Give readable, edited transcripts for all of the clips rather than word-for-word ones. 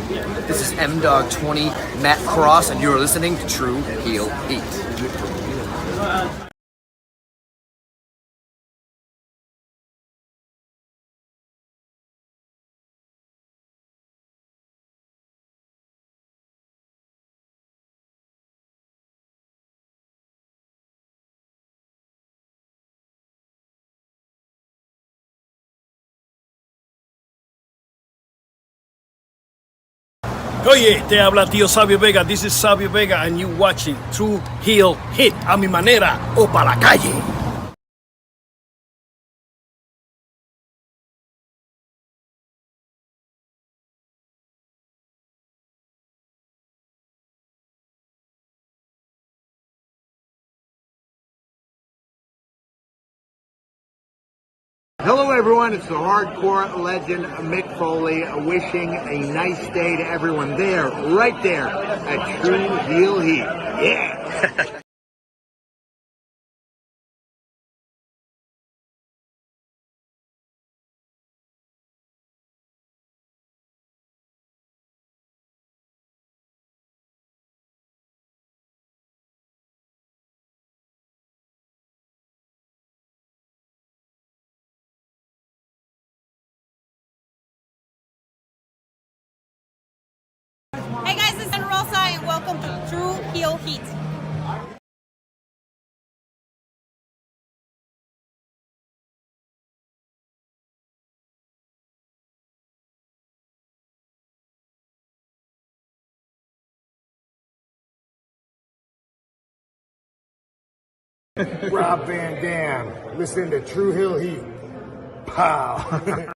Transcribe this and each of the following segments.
This is M-Dog20, Matt Cross, and you're listening to True Heel Heat. Oye, te habla tío Sabio Vega. This is Sabio Vega, and you watching True Heel Hit a mi manera o para la calle. Hello everyone, it's the hardcore legend Mick Foley wishing a nice day to everyone there, right there at True Heel Heat. Yeah! Hey guys, this is Rosa and welcome to True Heel Heat. Rob Van Dam, listen to True Heel Heat. Pow!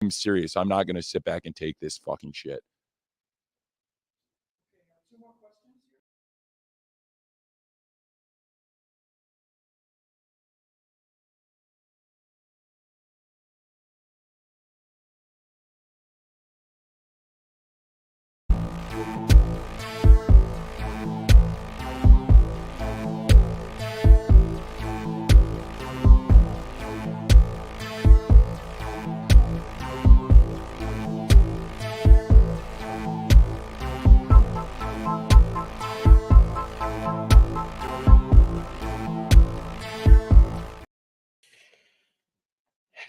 I'm serious. I'm not going to sit back and take this fucking shit.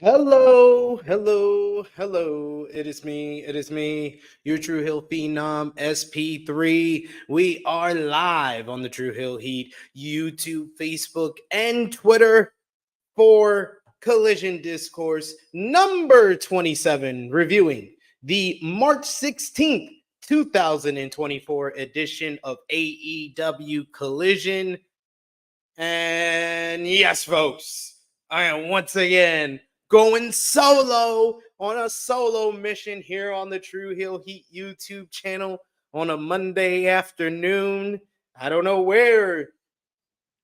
Hello, hello, hello. It is me, your True Hill Phenom SP3. We are live on the True Hill Heat YouTube, Facebook, and Twitter for Collision Discourse number 27, reviewing the March 16th, 2024 edition of AEW Collision. And yes, folks, I am once again going solo on a solo mission here on the True Heel Heat YouTube channel on a Monday afternoon. I don't know where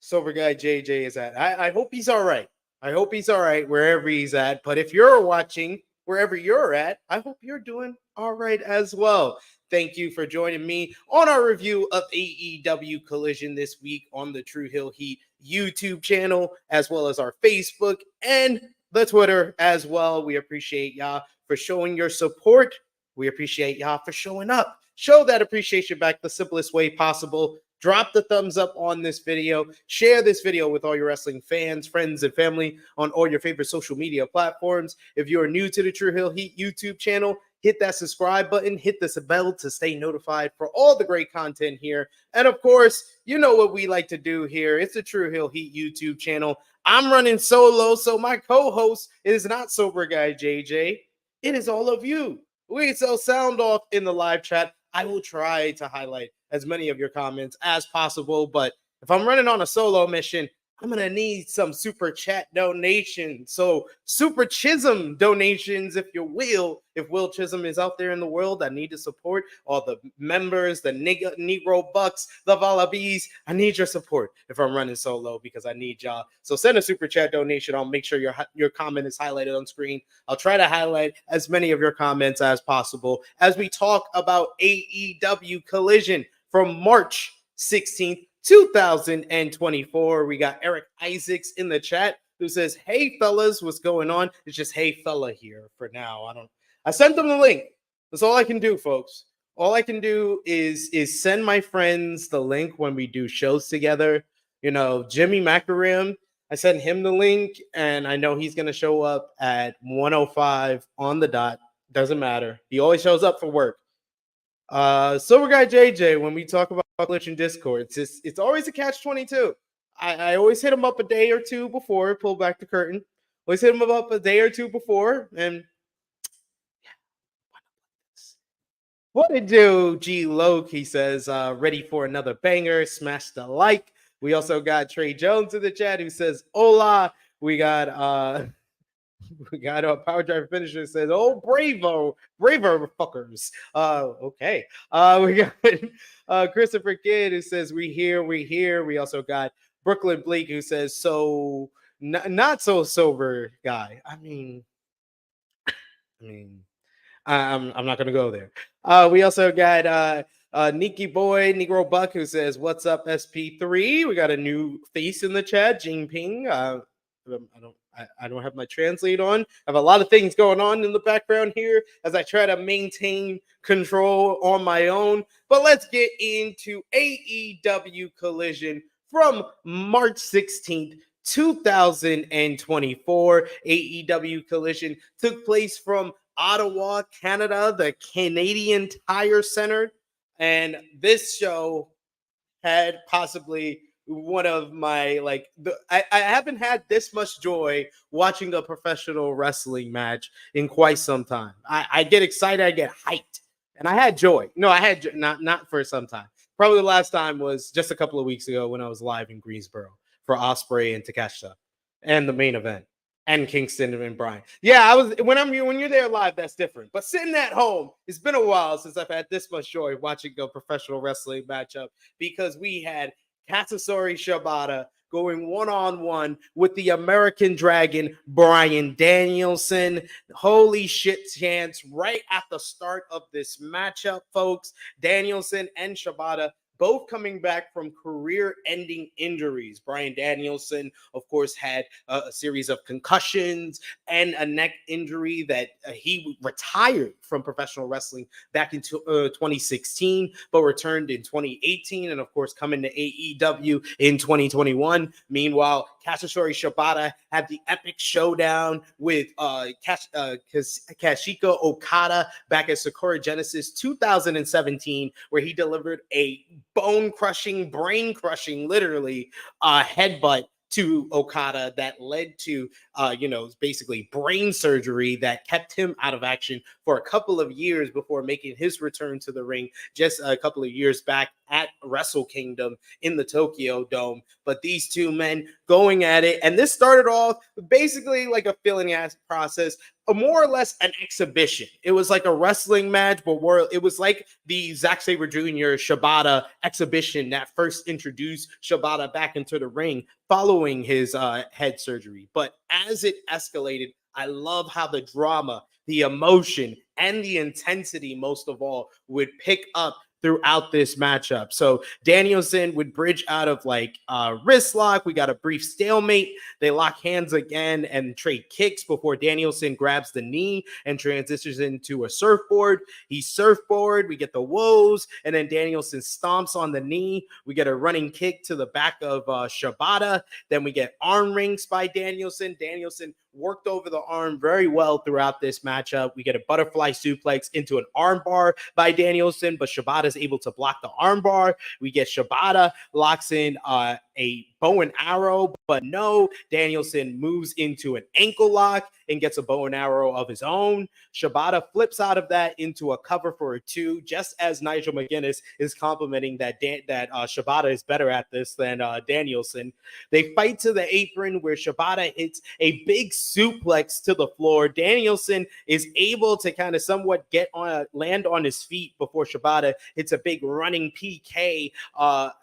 Sober Guy JJ is at. I hope he's all right. I hope he's all right wherever he's at. But if you're watching wherever you're at, I hope you're doing all right as well. Thank you for joining me on our review of AEW Collision this week on the True Heel Heat YouTube channel, as well as our Facebook and the Twitter as well. We appreciate y'all for showing your support. We appreciate y'all for showing up. Show that appreciation back the simplest way possible. Drop the thumbs up on this video. Share this video with all your wrestling fans, friends, and family on all your favorite social media platforms. If you are new to the True Heel Heat YouTube channel, hit that subscribe button, hit the bell to stay notified for all the great content here. And of course, you know what we like to do here. It's the True Heel Heat YouTube channel. I'm running solo, so my co-host is not Sober Guy JJ. It is all of you. We so sound off in the live chat. I will try to highlight as many of your comments as possible, but if I'm running on a solo mission, I'm going to need some super chat donations. So super Chisholm donations, if you will. If Will Chisholm is out there in the world, I need to support all the members, the Negro Bucks, the Wallabies. I need your support if I'm running solo because I need y'all. So send a super chat donation. I'll make sure your comment is highlighted on screen. I'll try to highlight as many of your comments as possible as we talk about AEW Collision from March 16th. 2024. We got Eric Isaacs in the chat who says, "Hey fellas, what's going on?" It's just "Hey fella" here for now. I sent them the link. That's all I can do, folks. All I can do is send my friends the link when we do shows together. You know, Jimmy Macaram, I sent him the link, and I know he's gonna show up at 1:05 on the dot. Doesn't matter. He always shows up for work. Silver Guy JJ, when we talk about Collision Discourse, it's always a catch-22. I always hit him up a day or two before, pull back the curtain. Always hit him up a day or two before, and what it do, G Loke, he says, ready for another banger, smash the like. We also got Trey Jones in the chat who says, hola. We got a Power Driver finisher that says, "Oh, bravo fuckers." Okay. We got Christopher Kidd who says, "We here." We also got Brooklyn Bleak who says, "So not so sober guy." I'm not gonna go there. We also got Nikki Boy, Negro Buck who says, "What's up, SP3?" We got a new face in the chat, Jing Ping. I don't have my translate on. I have a lot of things going on in the background here as I try to maintain control on my own. But let's get into AEW Collision from March 16th, 2024. AEW Collision took place from Ottawa, Canada, the Canadian Tire Center. And this show had possibly one of my I haven't had this much joy watching a professional wrestling match in quite some time. I get excited, I get hyped, and I had joy. No, I had not for some time. Probably the last time was just a couple of weeks ago when I was live in Greensboro for Osprey and Takeshita and the main event and Kingston and Bryan. Yeah, I was when you're there live, that's different. But sitting at home, it's been a while since I've had this much joy watching a professional wrestling matchup because we had Katsuyori Shibata going one-on-one with the American Dragon, Bryan Danielson. Holy shit chance right at the start of this matchup, folks. Danielson and Shibata both coming back from career-ending injuries. Bryan Danielson, of course, had a series of concussions and a neck injury that he retired from professional wrestling back in 2016, but returned in 2018, and of course, coming to AEW in 2021. Meanwhile, Katsuyori Shibata had the epic showdown with Kazuchika Okada back at Sakura Genesis 2017, where he delivered a bone-crushing, brain-crushing, literally, headbutt to Okada that led to, basically brain surgery that kept him out of action for a couple of years before making his return to the ring just a couple of years back at Wrestle Kingdom in the Tokyo Dome. But these two men going at it, and this started off basically like a filling ass process, more or less an exhibition. It was like a wrestling match, but it was like the Zack Sabre Jr. Shibata exhibition that first introduced Shibata back into the ring following his head surgery. But as it escalated, I love how the drama, the emotion, and the intensity, most of all, would pick up throughout this matchup. So Danielson would bridge out of wrist lock. We got a brief stalemate. They lock hands again and trade kicks before Danielson grabs the knee and transitions into a surfboard. He surfboard. We get the woes, and then Danielson stomps on the knee. We get a running kick to the back of Shibata. Then we get arm rings by Danielson. Danielson worked over the arm very well throughout this matchup. We get a butterfly suplex into an arm bar by Danielson, but Shibata is able to block the arm bar. We get Shibata locks in a bow and arrow, but no, Danielson moves into an ankle lock and gets a bow and arrow of his own. Shibata flips out of that into a cover for a 2, just as Nigel McGuinness is complimenting that Shibata is better at this than Danielson. They fight to the apron where Shibata hits a big suplex to the floor. Danielson is able to kind of somewhat land on his feet before Shibata hits a big running PK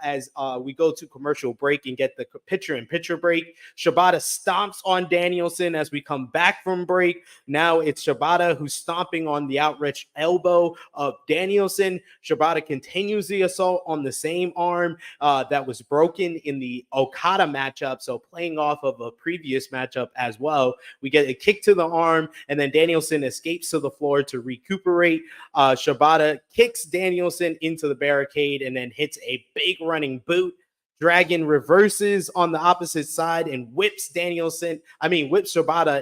as we go to commercial break and get the picture-in-picture break. Shibata stomps on Danielson as we come back from break. Now it's Shibata who's stomping on the outstretched elbow of Danielson. Shibata continues the assault on the same arm that was broken in the Okada matchup, so playing off of a previous matchup as well. We get a kick to the arm, and then Danielson escapes to the floor to recuperate. Shibata kicks Danielson into the barricade and then hits a big running boot. Dragon reverses on the opposite side and whips Shibata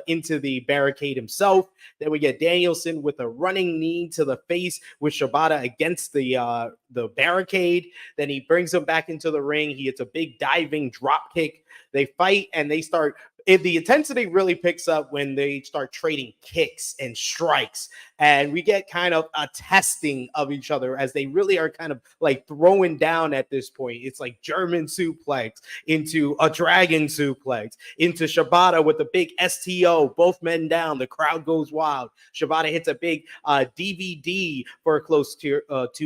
into the barricade himself. Then we get Danielson with a running knee to the face with Shibata against the barricade. Then he brings him back into the ring. He hits a big diving drop kick. They fight and they start. The intensity really picks up when they start trading kicks and strikes, and we get kind of a testing of each other as they really are kind of like throwing down at this point. It's like German suplex into a dragon suplex into Shibata with a big STO, both men down. The crowd goes wild. Shibata hits a big DVD for a close 2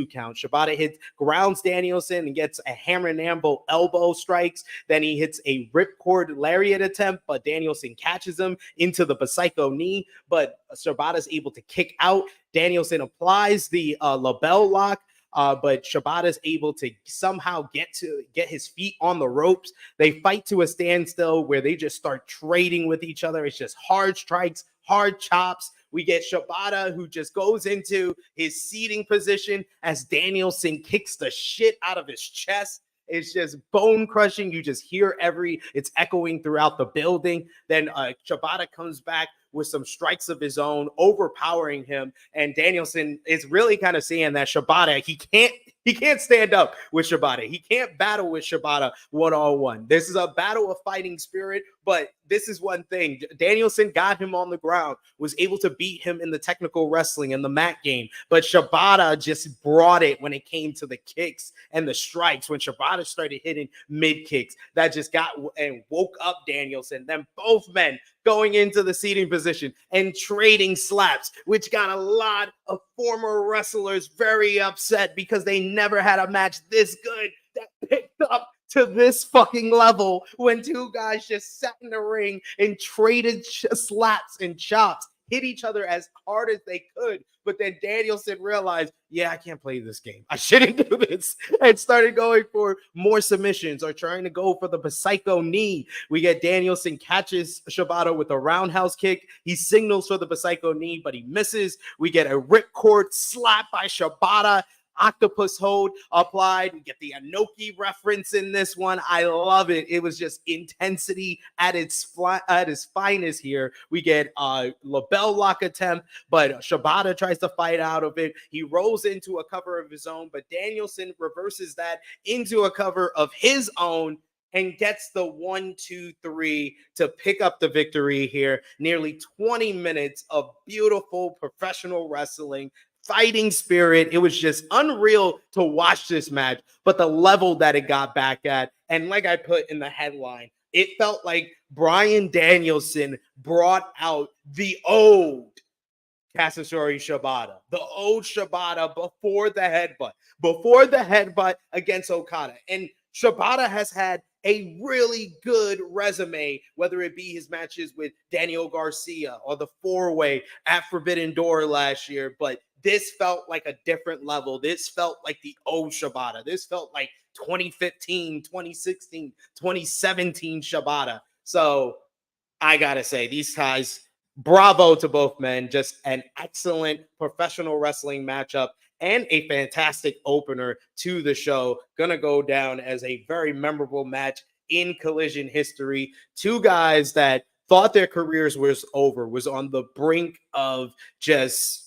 count. Shibata grounds Danielson and gets a hammer and anvil elbow strikes. Then he hits a ripcord lariat attempt, but Danielson catches him into the Psycho knee, but Shibata is able to kick out. Danielson applies the label lock, but Shibata is able to somehow get his feet on the ropes. They fight to a standstill where they just start trading with each other. It's just hard strikes, hard chops. We get Shibata who just goes into his seating position as Danielson kicks the shit out of his chest. It's just bone crushing. You just hear it's echoing throughout the building. Then Shibata comes back with some strikes of his own, overpowering him. And Danielson is really kind of saying that Shibata, he can't stand up with Shibata. He can't battle with Shibata one-on-one. This is a battle of fighting spirit, but this is one thing. Danielson got him on the ground, was able to beat him in the technical wrestling and the mat game, but Shibata just brought it when it came to the kicks and the strikes. When Shibata started hitting mid kicks, that just got and woke up Danielson. Then both men going into the seating position and trading slaps, which got a lot of former wrestlers very upset because they never had a match this good that picked up to this fucking level when two guys just sat in the ring and traded slaps and chops, hit each other as hard as they could. But then Danielson realized, yeah, I can't play this game. I shouldn't do this. And started going for more submissions or trying to go for the Psycho knee. We get Danielson catches Shibata with a roundhouse kick. He signals for the Psycho knee, but he misses. We get a ripcord slap by Shibata. Octopus hold applied. We get the Inoki reference in this one. I love it. It was just intensity at its finest here. We get a label lock attempt, but Shibata tries to fight out of it. He rolls into a cover of his own, but Danielson reverses that into a cover of his own and gets the 1-2-3 to pick up the victory here. Nearly 20 minutes of beautiful professional wrestling, fighting spirit. It was just unreal to watch this match, but the level that it got back at, and like I put in the headline, it felt like Bryan Danielson brought out the old Katsuyori Shibata, the old Shibata before the headbutt against Okada. And Shibata has had a really good resume, whether it be his matches with Daniel Garcia or the 4-way at Forbidden Door last year, but this felt like a different level. This felt like the old Shibata. This felt like 2015, 2016, 2017 Shibata. So I gotta say, these guys, bravo to both men. Just an excellent professional wrestling matchup and a fantastic opener to the show. Gonna go down as a very memorable match in Collision history. Two guys that thought their careers was over, was on the brink of just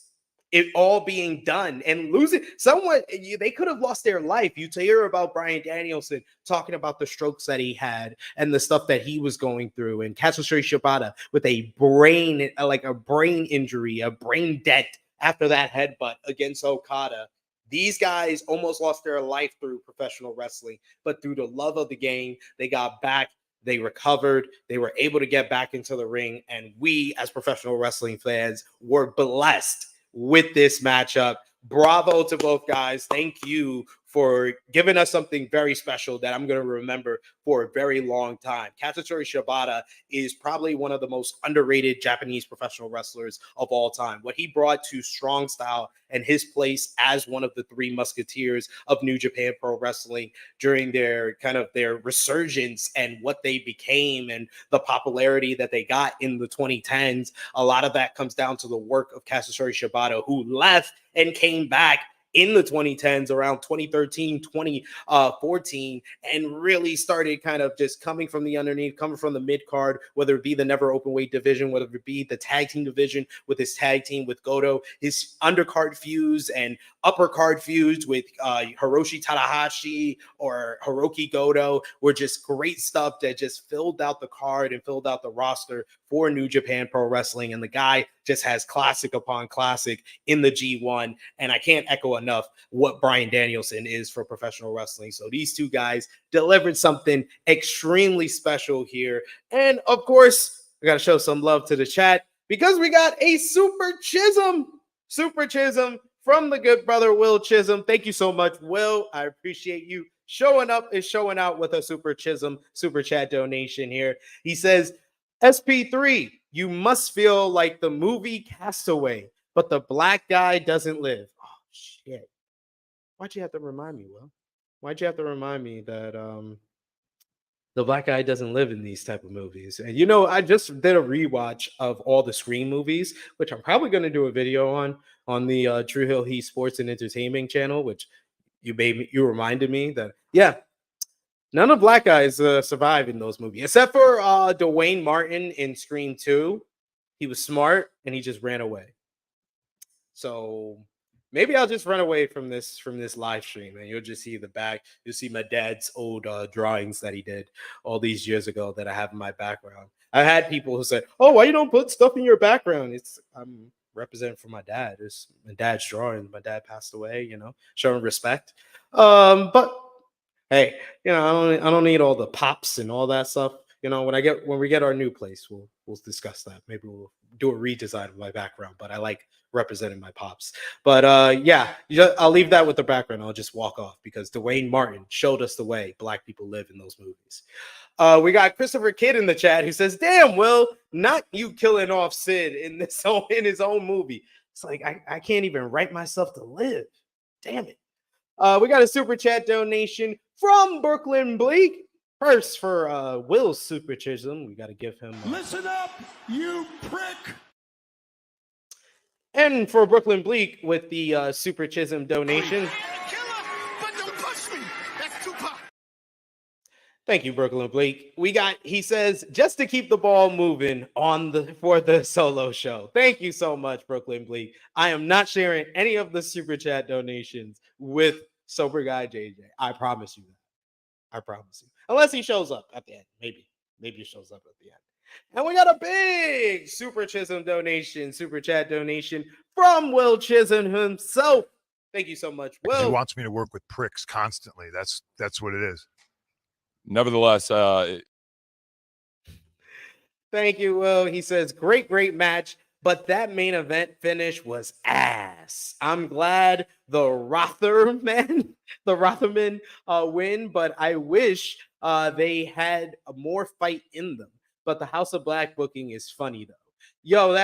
it all being done and losing someone. They could have lost their life. You hear about Bryan Danielson talking about the strokes that he had and the stuff that he was going through, and Katsuyori Shibata with a brain injury, a brain dent after that headbutt against Okada. These guys almost lost their life through professional wrestling, but through the love of the game, they got back. They recovered. They were able to get back into the ring. And we, as professional wrestling fans, were blessed with this matchup. Bravo to both guys. Thank you for giving us something very special that I'm going to remember for a very long time. Katsuyori Shibata is probably one of the most underrated Japanese professional wrestlers of all time. What he brought to Strong Style and his place as one of the three musketeers of New Japan Pro Wrestling during their resurgence and what they became and the popularity that they got in the 2010s. A lot of that comes down to the work of Katsuyori Shibata, who left and came back in the 2010s, around 2013, 2014, and really started kind of just coming from the underneath, coming from the mid card, whether it be the never open weight division, whether it be the tag team division with his tag team with Goto, his undercard feuds and upper card feuds with Hiroshi Tanahashi or Hiroki Goto were just great stuff that just filled out the card and filled out the roster for New Japan Pro Wrestling. And the guy just has classic upon classic in the G1. And I can't echo enough what Bryan Danielson is for professional wrestling. So these two guys delivered something extremely special here. And of course, I got to show some love to the chat because we got a super chism from the good brother Will Chisholm. Thank you so much, Will. I appreciate you showing up and showing out with a super chat donation here. He says, SP3, you must feel like the movie Castaway, but the black guy doesn't live. Oh, shit. Why'd you have to remind me, Will? Why'd you have to remind me that the black guy doesn't live in these type of movies? And I just did a rewatch of all the Scream movies, which I'm probably going to do a video on the True Hill Heat Sports and Entertainment channel, which you reminded me that, yeah, none of black guys survive in those movies, except for Dwayne Martin in Scream 2. He was smart and he just ran away. So maybe I'll just run away from this live stream and you'll just see the back. You'll see my dad's old drawings that he did all these years ago that I have in my background. I had people who said, "Oh, why you don't put stuff in your background?" I'm representing for my dad. It's my dad's drawing. My dad passed away, showing respect. But hey, I don't need all the pops and all that stuff. When we get our new place, we'll discuss that. Maybe we'll do a redesign of my background, but I like representing my pops. But yeah, I'll leave that with the background. I'll just walk off because Dwayne Martin showed us the way black people live in those movies. We got Christopher Kidd in the chat who says, "Damn, Will, not you killing off Sid in his own movie." It's like I can't even write myself to live. Damn it. We got a super chat donation from Brooklyn Bleak. First for Will's super chism, we got to give him. Listen up, you prick. And for Brooklyn Bleak with the super chism donation. Thank you, Brooklyn Bleak. He says, just to keep the ball moving for the solo show. Thank you so much, Brooklyn Bleak. I am not sharing any of the super chat donations with Sober Guy JJ. I promise you that. I promise you. Unless he shows up at the end. Maybe he shows up at the end. And we got a big super chat donation from Will Chisholm himself. Thank you so much, Will. He wants me to work with pricks constantly. That's what it is. Nevertheless, thank you, Will. He says, great match, but that main event finish was ass. I'm glad the Rotherman win, but I wish they had more fight in them. But the House of Black booking is funny, though. Yo,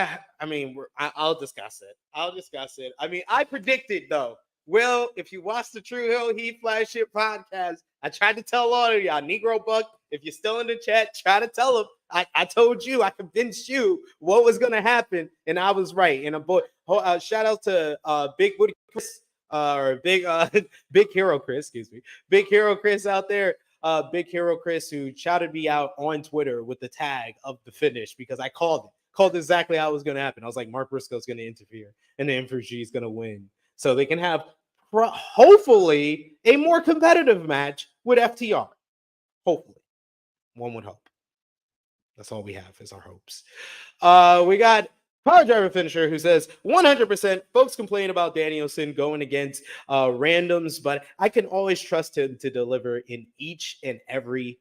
I'll discuss it. I mean, I predicted, though. Will, if you watch the True Hill Heat Flagship podcast, I tried to tell all of y'all, Negro Buck, if you're still in the chat, try to tell them. I told you, I convinced you what was going to happen, and I was right. And shout out to Big Booty Chris, or Big Hero Chris, excuse me. Big Hero Chris out there. Big Hero Chris, who shouted me out on Twitter with the tag of the finish because I called it. called exactly how it was going to happen. I was like, Mark Briscoe's going to interfere and the Infantry is going to win. So they can have hopefully a more competitive match with FTR. Hopefully. One would hope. That's all we have is our hopes. We got Power Driver Finisher who says 100% folks complain about Danielson going against randoms, but I can always trust him to deliver in each and every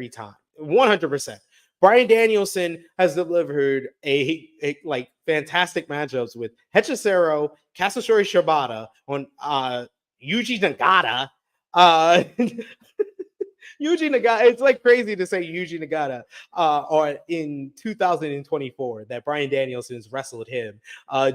time. 100%. Bryan Danielson has delivered a like fantastic matchups with Hechicero, Katsuyori Shibata on Yuji Nagata. Yuji Nagata, it's like crazy to say Yuji Nagata or in 2024 that Bryan Danielson's wrestled him.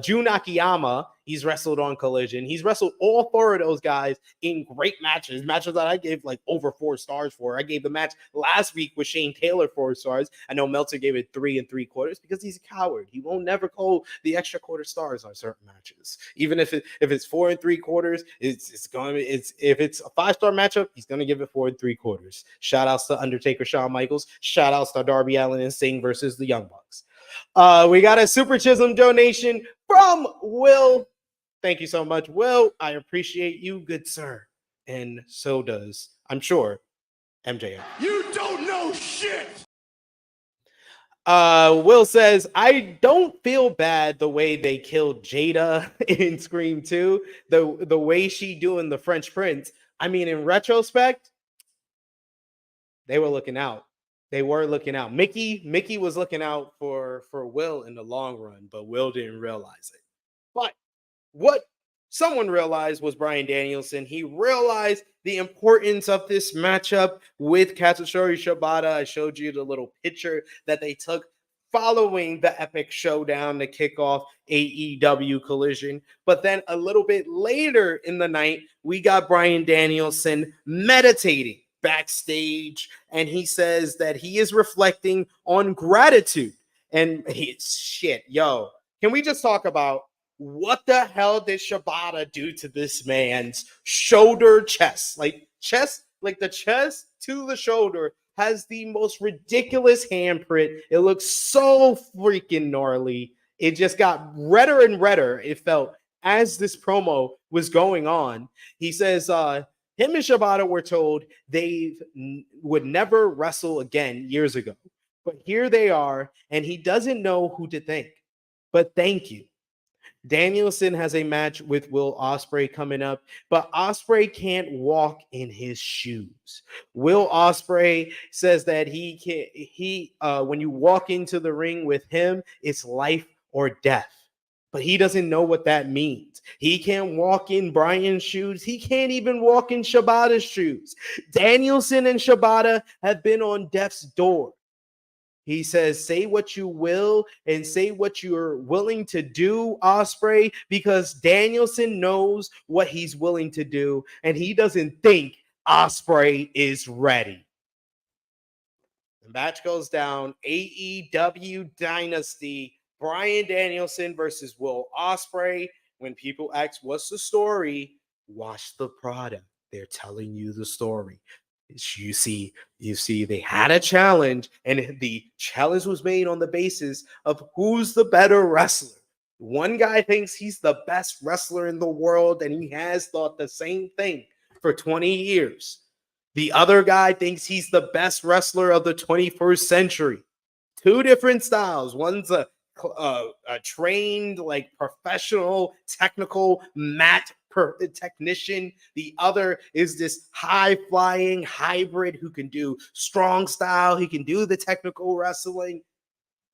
Jun Akiyama, he's wrestled on Collision. He's wrestled all four of those guys in great matches that I gave like over 4 stars for. I gave the match last week with Shane Taylor 4 stars. I know Meltzer gave it 3 3/4 because he's a coward. He won't never call the extra quarter stars on certain matches. Even if it's 4 3/4, if it's a 5-star matchup, he's gonna give it 4 3/4. Shout outs to Undertaker Shawn Michaels. Shout outs to Darby Allin and Sting versus the Young Bucks. We got a Super Chisholm donation from Will. Thank you so much, Will. I appreciate you, good sir. And so does, I'm sure, MJF. You don't know shit. Will says, I don't feel bad the way they killed Jada in Scream 2. The way she doing the French Prince. I mean, in retrospect, they were looking out. Mickey was looking out for Will in the long run, but Will didn't realize it. But what someone realized was Bryan Danielson. He realized the importance of this matchup with Katsuyori Shibata. I showed you the little picture that they took following the epic showdown to kick off AEW Collision. But then a little bit later in the night, we got Bryan Danielson meditating backstage, and he says that he is reflecting on gratitude. And can we just talk about what the hell did Shibata do to this man's shoulder chest? Like the chest to the shoulder has the most ridiculous handprint. It looks so freaking gnarly. It just got redder and redder, it felt, as this promo was going on. He says him and Shibata were told they would never wrestle again years ago. But here they are, and he doesn't know who to thank. But thank you. Danielson has a match with Will Ospreay coming up, but Ospreay can't walk in his shoes. Will Ospreay says that when you walk into the ring with him, it's life or death. But he doesn't know what that means. He can't walk in Bryan's shoes. He can't even walk in Shibata's shoes. Danielson and Shibata have been on death's door. He says, say what you will and say what you're willing to do, Ospreay, because Danielson knows what he's willing to do, and he doesn't think Ospreay is ready. The match goes down. AEW Dynasty. Bryan Danielson versus Will Ospreay. When people ask, what's the story? Watch the product. They're telling you the story. You see, they had a challenge, and the challenge was made on the basis of who's the better wrestler. One guy thinks he's the best wrestler in the world, and he has thought the same thing for 20 years. The other guy thinks he's the best wrestler of the 21st century. 2 different styles. One's a trained, like, professional, technical mat technician. The other is this high-flying hybrid who can do strong style. He can do the technical wrestling.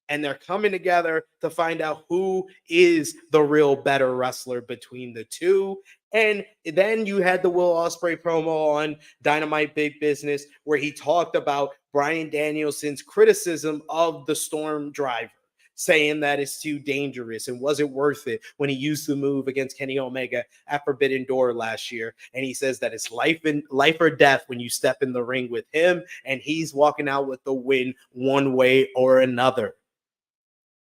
And they're coming together to find out who is the real better wrestler between the two. And then you had the Will Ospreay promo on Dynamite Big Business where he talked about Bryan Danielson's criticism of the Storm Driver, saying that it's too dangerous and wasn't worth it when he used the move against Kenny Omega at Forbidden Door last year. And he says that it's life or death when you step in the ring with him, and he's walking out with the win one way or another.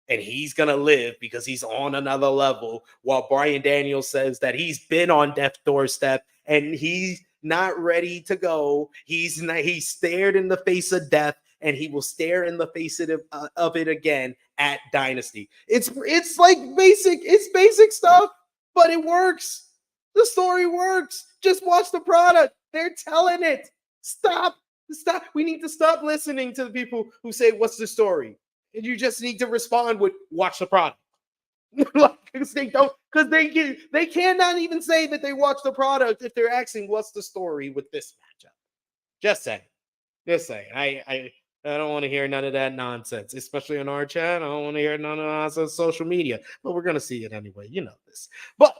And he's going to live because he's on another level, while Bryan Daniels says that he's been on death's doorstep and he's not ready to go. He stared in the face of death, and he will stare in the face of it again at Dynasty. It's like basic stuff, but it works. The story works. Just watch the product. They're telling it. Stop. We need to stop listening to the people who say, "What's the story?" And you just need to respond with, "Watch the product." Because they cannot even say that they watch the product if they're asking, "What's the story with this matchup?" Just saying. I don't want to hear none of that nonsense, especially on our chat. I don't want to hear none of nonsense on social media, but we're gonna see it anyway. You know this. But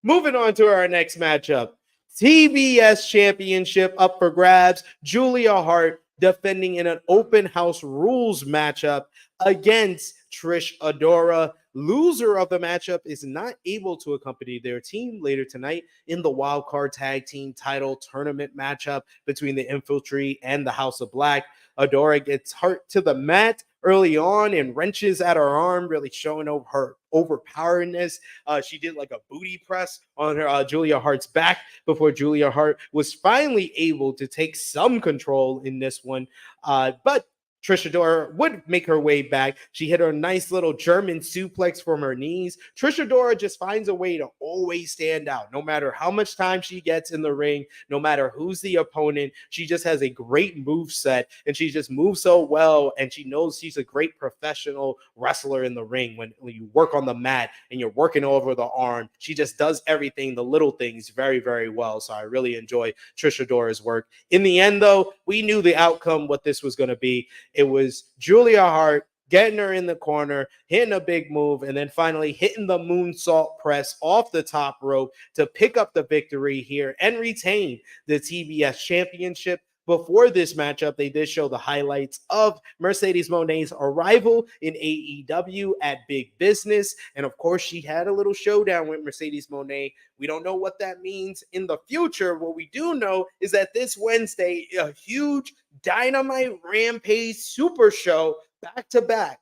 moving on to our next matchup, TBS Championship up for grabs. Julia Hart defending in an open house rules matchup against Trish Adora. Loser of the matchup is not able to accompany their team later tonight in the wild card tag team title tournament matchup between the Infiltrate and the House of Black. Adora gets Hart to the mat early on and wrenches at her arm, really showing her overpoweringness. She did like a booty press on her Julia Hart's back before Julia Hart was finally able to take some control in this one. But Trish Adora would make her way back. She hit her nice little German suplex from her knees. Trish Adora just finds a way to always stand out. No matter how much time she gets in the ring, no matter who's the opponent, she just has a great move set, and she just moves so well, and she knows she's a great professional wrestler in the ring. When you work on the mat and you're working over the arm, she just does everything, the little things, very, very well. So I really enjoy Trish Adora's work. In the end, though, we knew the outcome, what this was going to be. It was Julia Hart getting her in the corner, hitting a big move, and then finally hitting the moonsault press off the top rope to pick up the victory here and retain the TBS Championship. Before this matchup, they did show the highlights of Mercedes Moné's arrival in AEW at Big Business. And of course, she had a little showdown with Mercedes Moné. We don't know what that means in the future. What we do know is that this Wednesday, a huge Dynamite Rampage Super Show back to back.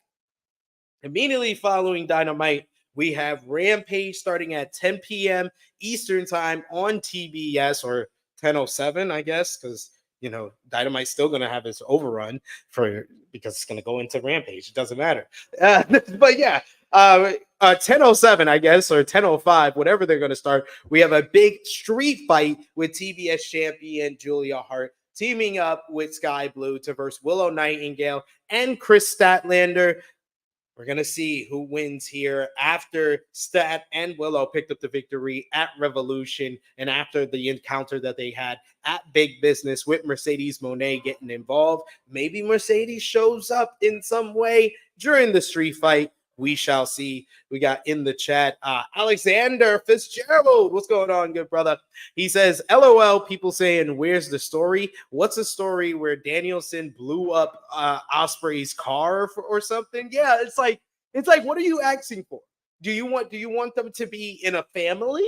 Immediately following Dynamite, we have Rampage starting at 10 p.m. Eastern Time on TBS, or 10:07, I guess, because Dynamite's still going to have its overrun because it's going to go into Rampage. It doesn't matter. But yeah, 10:07, I guess, or 10:05, whatever they're going to start. We have a big street fight with TBS champion Julia Hart teaming up with Sky Blue to verse Willow Nightingale and Chris Statlander. We're going to see who wins here after Stat and Willow picked up the victory at Revolution and after the encounter that they had at Big Business with Mercedes Moné getting involved. Maybe Mercedes shows up in some way during the street fight. We shall see. We got in the chat, Alexander Fitzgerald. What's going on, good brother? He says, LOL, people saying, where's the story? What's a story where Danielson blew up Osprey's car or something? Yeah, it's like, what are you asking for? Do you want them to be in a family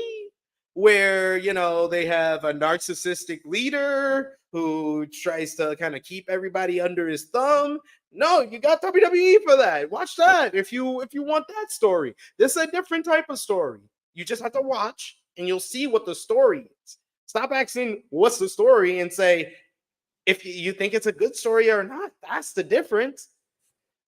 where, they have a narcissistic leader who tries to kind of keep everybody under his thumb? No, you got WWE for that. Watch that if you want that story. This is a different type of story. You just have to watch and you'll see what the story is. Stop asking what's the story and say if you think it's a good story or not. That's the difference.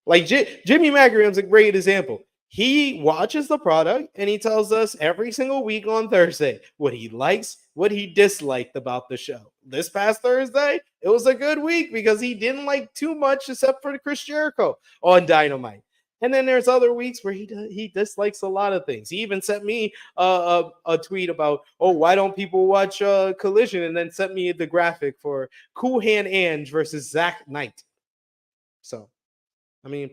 Like Jimmy Magrium's a great example. He watches the product and he tells us every single week on Thursday what he likes, what he disliked about the show. This past Thursday, it was a good week because he didn't like too much except for the Chris Jericho on Dynamite. And then there's other weeks where he dislikes a lot of things. He even sent me a tweet about, why don't people watch Collision? And then sent me the graphic for Cool Hand Ange versus Zach Knight. So,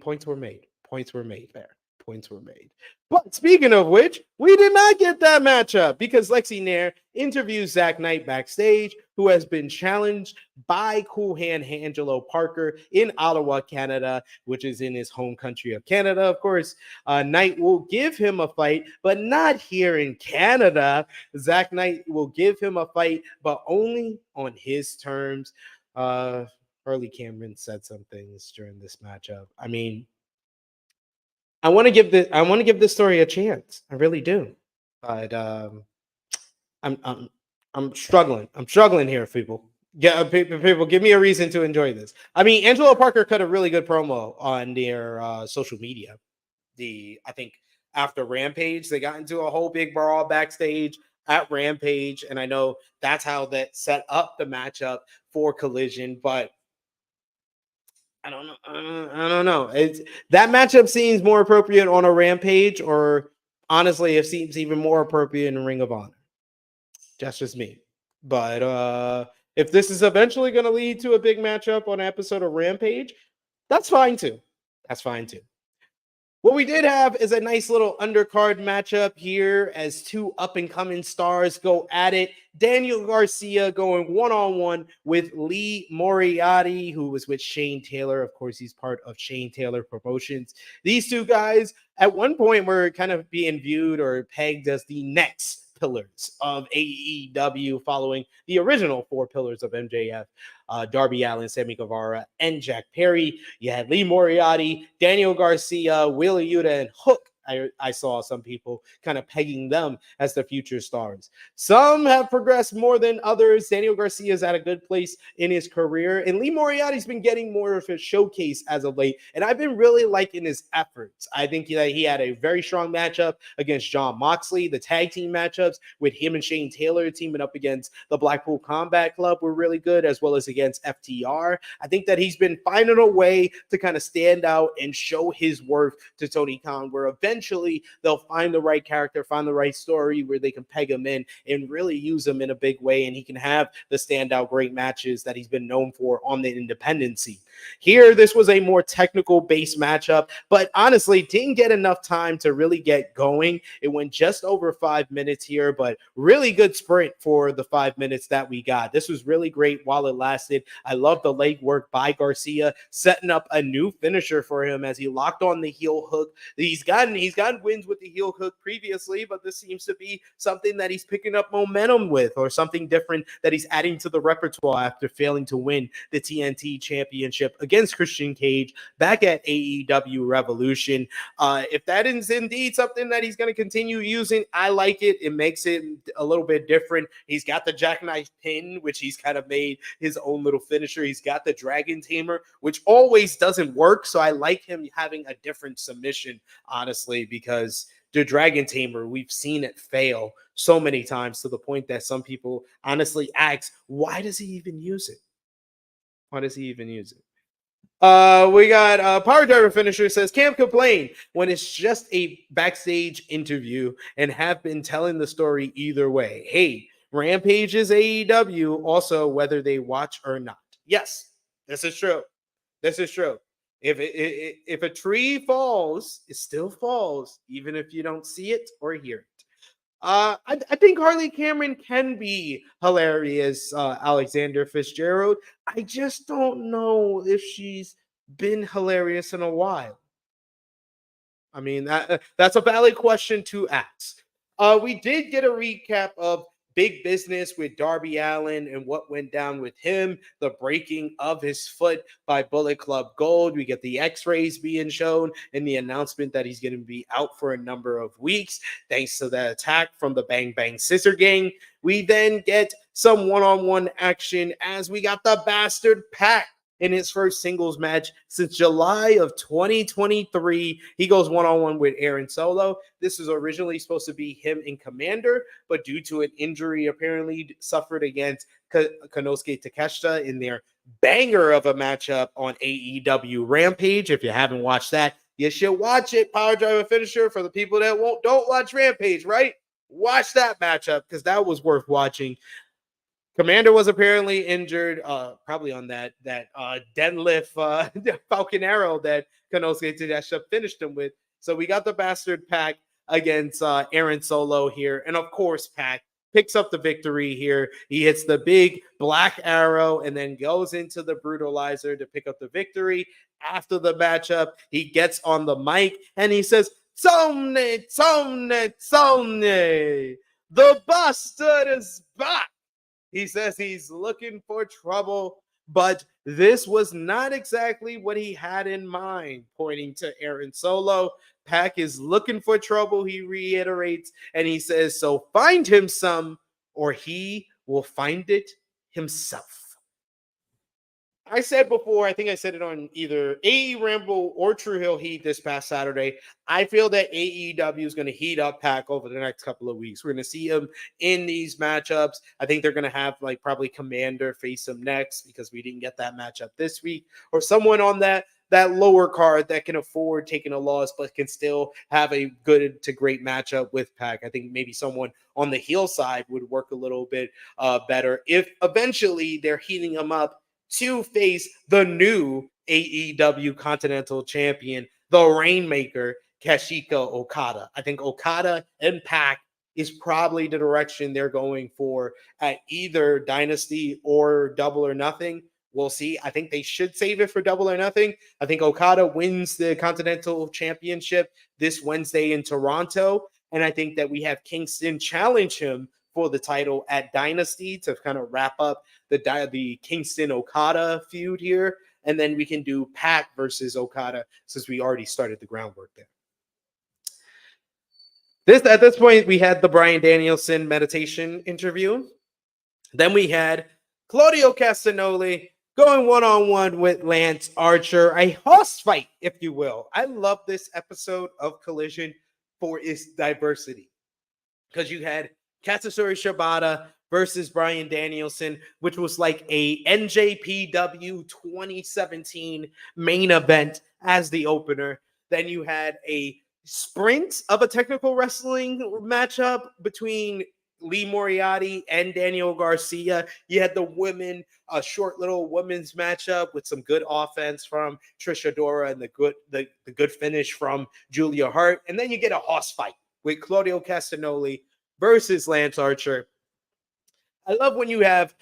points were made. Points were made there. Points were made. But speaking of which, we did not get that matchup because Lexi Nair interviews Zach Knight backstage, who has been challenged by Cool Hand Angelo Parker in Ottawa, Canada, which is in his home country of Canada. Of course, Knight will give him a fight, but not here in Canada. Zach Knight will give him a fight, but only on his terms. Harley Cameron said some things during this matchup. I want to give this story a chance. I really do. But I'm struggling. I'm struggling here, people. Yeah, people, give me a reason to enjoy this. I mean, Angelo Parker cut a really good promo on their social media. I think after Rampage, they got into a whole big brawl backstage at Rampage, and I know that's how that set up the matchup for Collision. But I don't know. I don't know. That matchup seems more appropriate on a Rampage, or honestly, it seems even more appropriate in Ring of Honor. That's just me. But if this is eventually going to lead to a big matchup on an episode of Rampage, that's fine too. That's fine too. What we did have is a nice little undercard matchup here as two up-and-coming stars go at it. Daniel Garcia going one-on-one with Lee Moriarty, who was with Shane Taylor. Of course, he's part of Shane Taylor Promotions. These two guys, at one point, were kind of being viewed or pegged as the next pillars of AEW following the original four pillars of MJF. Darby Allin, Sammy Guevara, and Jack Perry. You had Lee Moriarty, Daniel Garcia, Wheeler Yuta, and Hook. I saw some people kind of pegging them as the future stars. Some have progressed more than others. Daniel Garcia is at a good place in his career, and Lee Moriarty's been getting more of a showcase as of late, and I've been really liking his efforts. I think that he had a very strong matchup against Jon Moxley. The tag team matchups with him and Shane Taylor teaming up against the Blackpool Combat Club were really good, as well as against FTR. I think that he's been finding a way to kind of stand out and show his worth to Tony Khan, where eventually they'll find the right character, find the right story where they can peg him in and really use him in a big way, and he can have the standout great matches that he's been known for on the independent scene. Here, this was a more technical based matchup, but honestly didn't get enough time to really get going. It went just over 5 minutes here, but really good sprint for the 5 minutes that we got. This was really great while it lasted. I love the leg work by Garcia, setting up a new finisher for him as he locked on the heel hook. He's gotten wins with the heel hook previously, but this seems to be something that he's picking up momentum with, or something different that he's adding to the repertoire after failing to win the TNT Championship against Christian Cage back at AEW Revolution. If that is indeed something that he's going to continue using, I like it. It makes it a little bit different. He's got the jackknife pin, which he's kind of made his own little finisher. He's got the Dragon Tamer, which always doesn't work. So I like him having a different submission, honestly, because the Dragon Tamer, we've seen it fail so many times to the point that some people honestly ask, why does he even use it? Why does he even use it? We got Power Driver Finisher says, can't complain when it's just a backstage interview and have been telling the story either way. Hey, Rampage is AEW also, whether they watch or not. Yes, this is true. This is true. If a tree falls, it still falls, even if you don't see it or hear it. I think Harley Cameron can be hilarious, Alexander Fitzgerald. I just don't know if she's been hilarious in a while. I mean, that's a valid question to ask. We did get a recap of Big Business with Darby Allin and what went down with him, the breaking of his foot by Bullet Club Gold. We get the x-rays being shown and the announcement that he's going to be out for a number of weeks thanks to the attack from the Bang Bang Scissor Gang. We then get some one-on-one action as we got the Bastard Pack in his first singles match since July of 2023. He goes one-on-one with Aaron Solo. This was originally supposed to be him and Commander, but due to an injury apparently suffered against Konosuke Takeshita in their banger of a matchup on AEW Rampage. If you haven't watched that, you should watch it. Power Driver Finisher for the people that don't watch Rampage, right? Watch that matchup because that was worth watching. Commander was apparently injured, probably on that deadlift Falcon Arrow that Konosuke Takeshita finished him with. So we got the Bastard Pack against Aaron Solo here. And of course, Pack picks up the victory here. He hits the big black arrow and then goes into the brutalizer to pick up the victory. After the matchup, he gets on the mic and he says, Somne, Somne, Somne, the Bastard is back. He says he's looking for trouble, but this was not exactly what he had in mind, pointing to Aaron Solo. Pac is looking for trouble, he reiterates, and he says, so find him some, or he will find it himself. I said before, I think I said it on either AE Ramble or True Hill Heat this past Saturday. I feel that AEW is going to heat up Pac over the next couple of weeks. We're going to see him in these matchups. I think they're going to have like probably Commander face him next because we didn't get that matchup this week, or someone on that lower card that can afford taking a loss but can still have a good to great matchup with Pac. I think maybe someone on the heel side would work a little bit better if eventually they're heating him up to face the new AEW Continental Champion, the Rainmaker, Kazuchika Okada. I think Okada and Pac is probably the direction they're going for at either Dynasty or Double or Nothing. We'll see. I think they should save it for Double or Nothing. I think Okada wins the Continental Championship this Wednesday in Toronto. And I think that we have Kingston challenge him for the title at Dynasty to kind of wrap up the Kingston Okada feud here, and then we can do Pac versus Okada since we already started the groundwork there. At this point, we had the Bryan Danielson meditation interview. Then we had Claudio Castagnoli going one-on-one with Lance Archer, a host fight, if you will. I love this episode of Collision for its diversity because you had Katsuyori Shibata versus Bryan Danielson, which was like a NJPW 2017 main event as the opener. Then you had a sprint of a technical wrestling matchup between Lee Moriarty and Daniel Garcia. You had the women, a short little women's matchup with some good offense from Trish Adora and the good finish from Julia Hart. And then you get a hoss fight with Claudio Castagnoli versus Lance Archer. I love when you have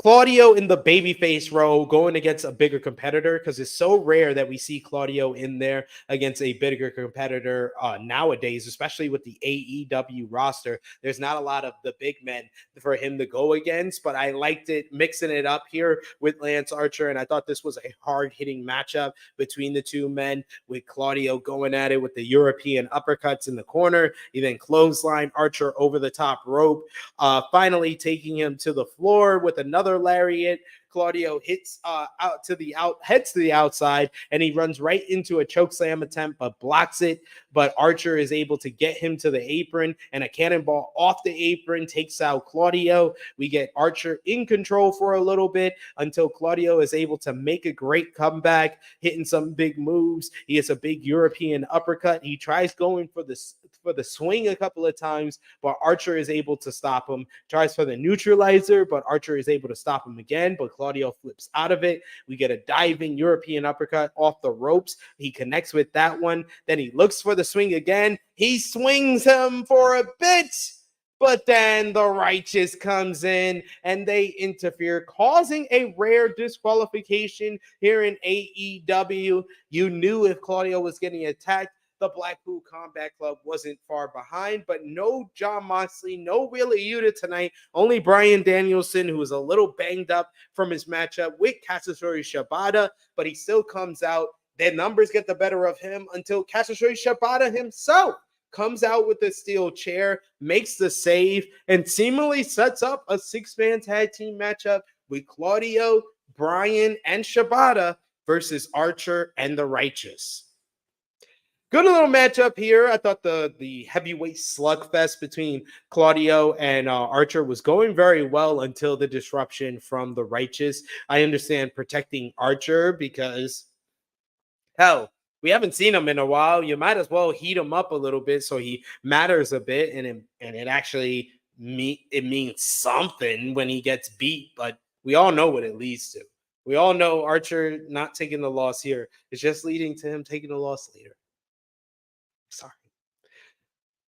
Claudio in the babyface role going against a bigger competitor because it's so rare that we see Claudio in there against a bigger competitor nowadays, especially with the AEW roster. There's not a lot of the big men for him to go against, but I liked it mixing it up here with Lance Archer, and I thought this was a hard-hitting matchup between the two men with Claudio going at it with the European uppercuts in the corner. He then clothesline Archer over the top rope, finally taking him to the floor with another lariat. Claudio heads to the outside, and he runs right into a chokeslam attempt, but blocks it. But Archer is able to get him to the apron, and a cannonball off the apron takes out Claudio. We get Archer in control for a little bit until Claudio is able to make a great comeback, hitting some big moves. He has a big European uppercut. He tries going for the swing a couple of times, but Archer is able to stop him. Tries for the neutralizer, but Archer is able to stop him again, but Claudio flips out of it. We get a diving European uppercut off the ropes. He connects with that one. Then he looks for the swing again. He swings him for a bit, but then the Righteous comes in and they interfere, causing a rare disqualification here in AEW. You knew if Claudio was getting attacked, the Blackpool Combat Club wasn't far behind, but no Jon Moxley, no Wheeler Yuta tonight. Only Bryan Danielson, who was a little banged up from his matchup with Katsuyori Shibata, but he still comes out. Their numbers get the better of him until Katsuyori Shibata himself comes out with the steel chair, makes the save, and seemingly sets up a six-man tag team matchup with Claudio, Bryan, and Shibata versus Archer and the Righteous. Good little matchup here. I thought the heavyweight slugfest between Claudio and Archer was going very well until the disruption from the Righteous. I understand protecting Archer because, hell, we haven't seen him in a while. You might as well heat him up a little bit so he matters a bit, and it actually means something when he gets beat. But we all know what it leads to. We all know Archer not taking the loss here is just leading to him taking the loss later. Sorry.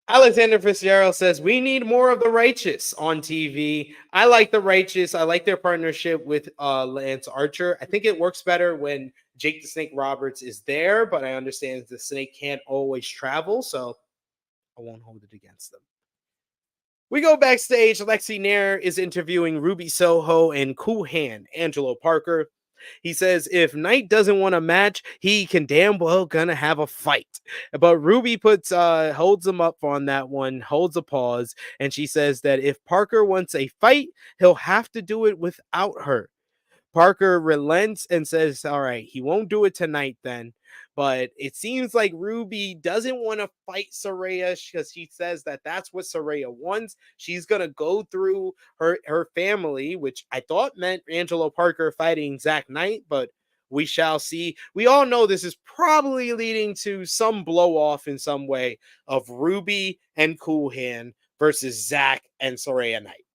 Alexander Fitzgerald says, we need more of the Righteous on TV. I like the Righteous. I like their partnership with Lance Archer. I think it works better when Jake the Snake Roberts is there, but I understand the Snake can't always travel, so I won't hold it against them. We go backstage. Lexi Nair is interviewing Ruby Soho and Cool Hand, Angelo Parker. He says if Knight doesn't want a match, he can damn well gonna have a fight. But Ruby holds him up on that one, holds a pause, and she says that if Parker wants a fight, he'll have to do it without her. Parker relents and says, all right, he won't do it tonight then. But it seems like Ruby doesn't want to fight Saraya because she says that that's what Saraya wants. She's going to go through her family, which I thought meant Angelo Parker fighting Zack Knight, but we shall see. We all know this is probably leading to some blow off in some way of Ruby and Cool Hand versus Zack and Saraya Knight.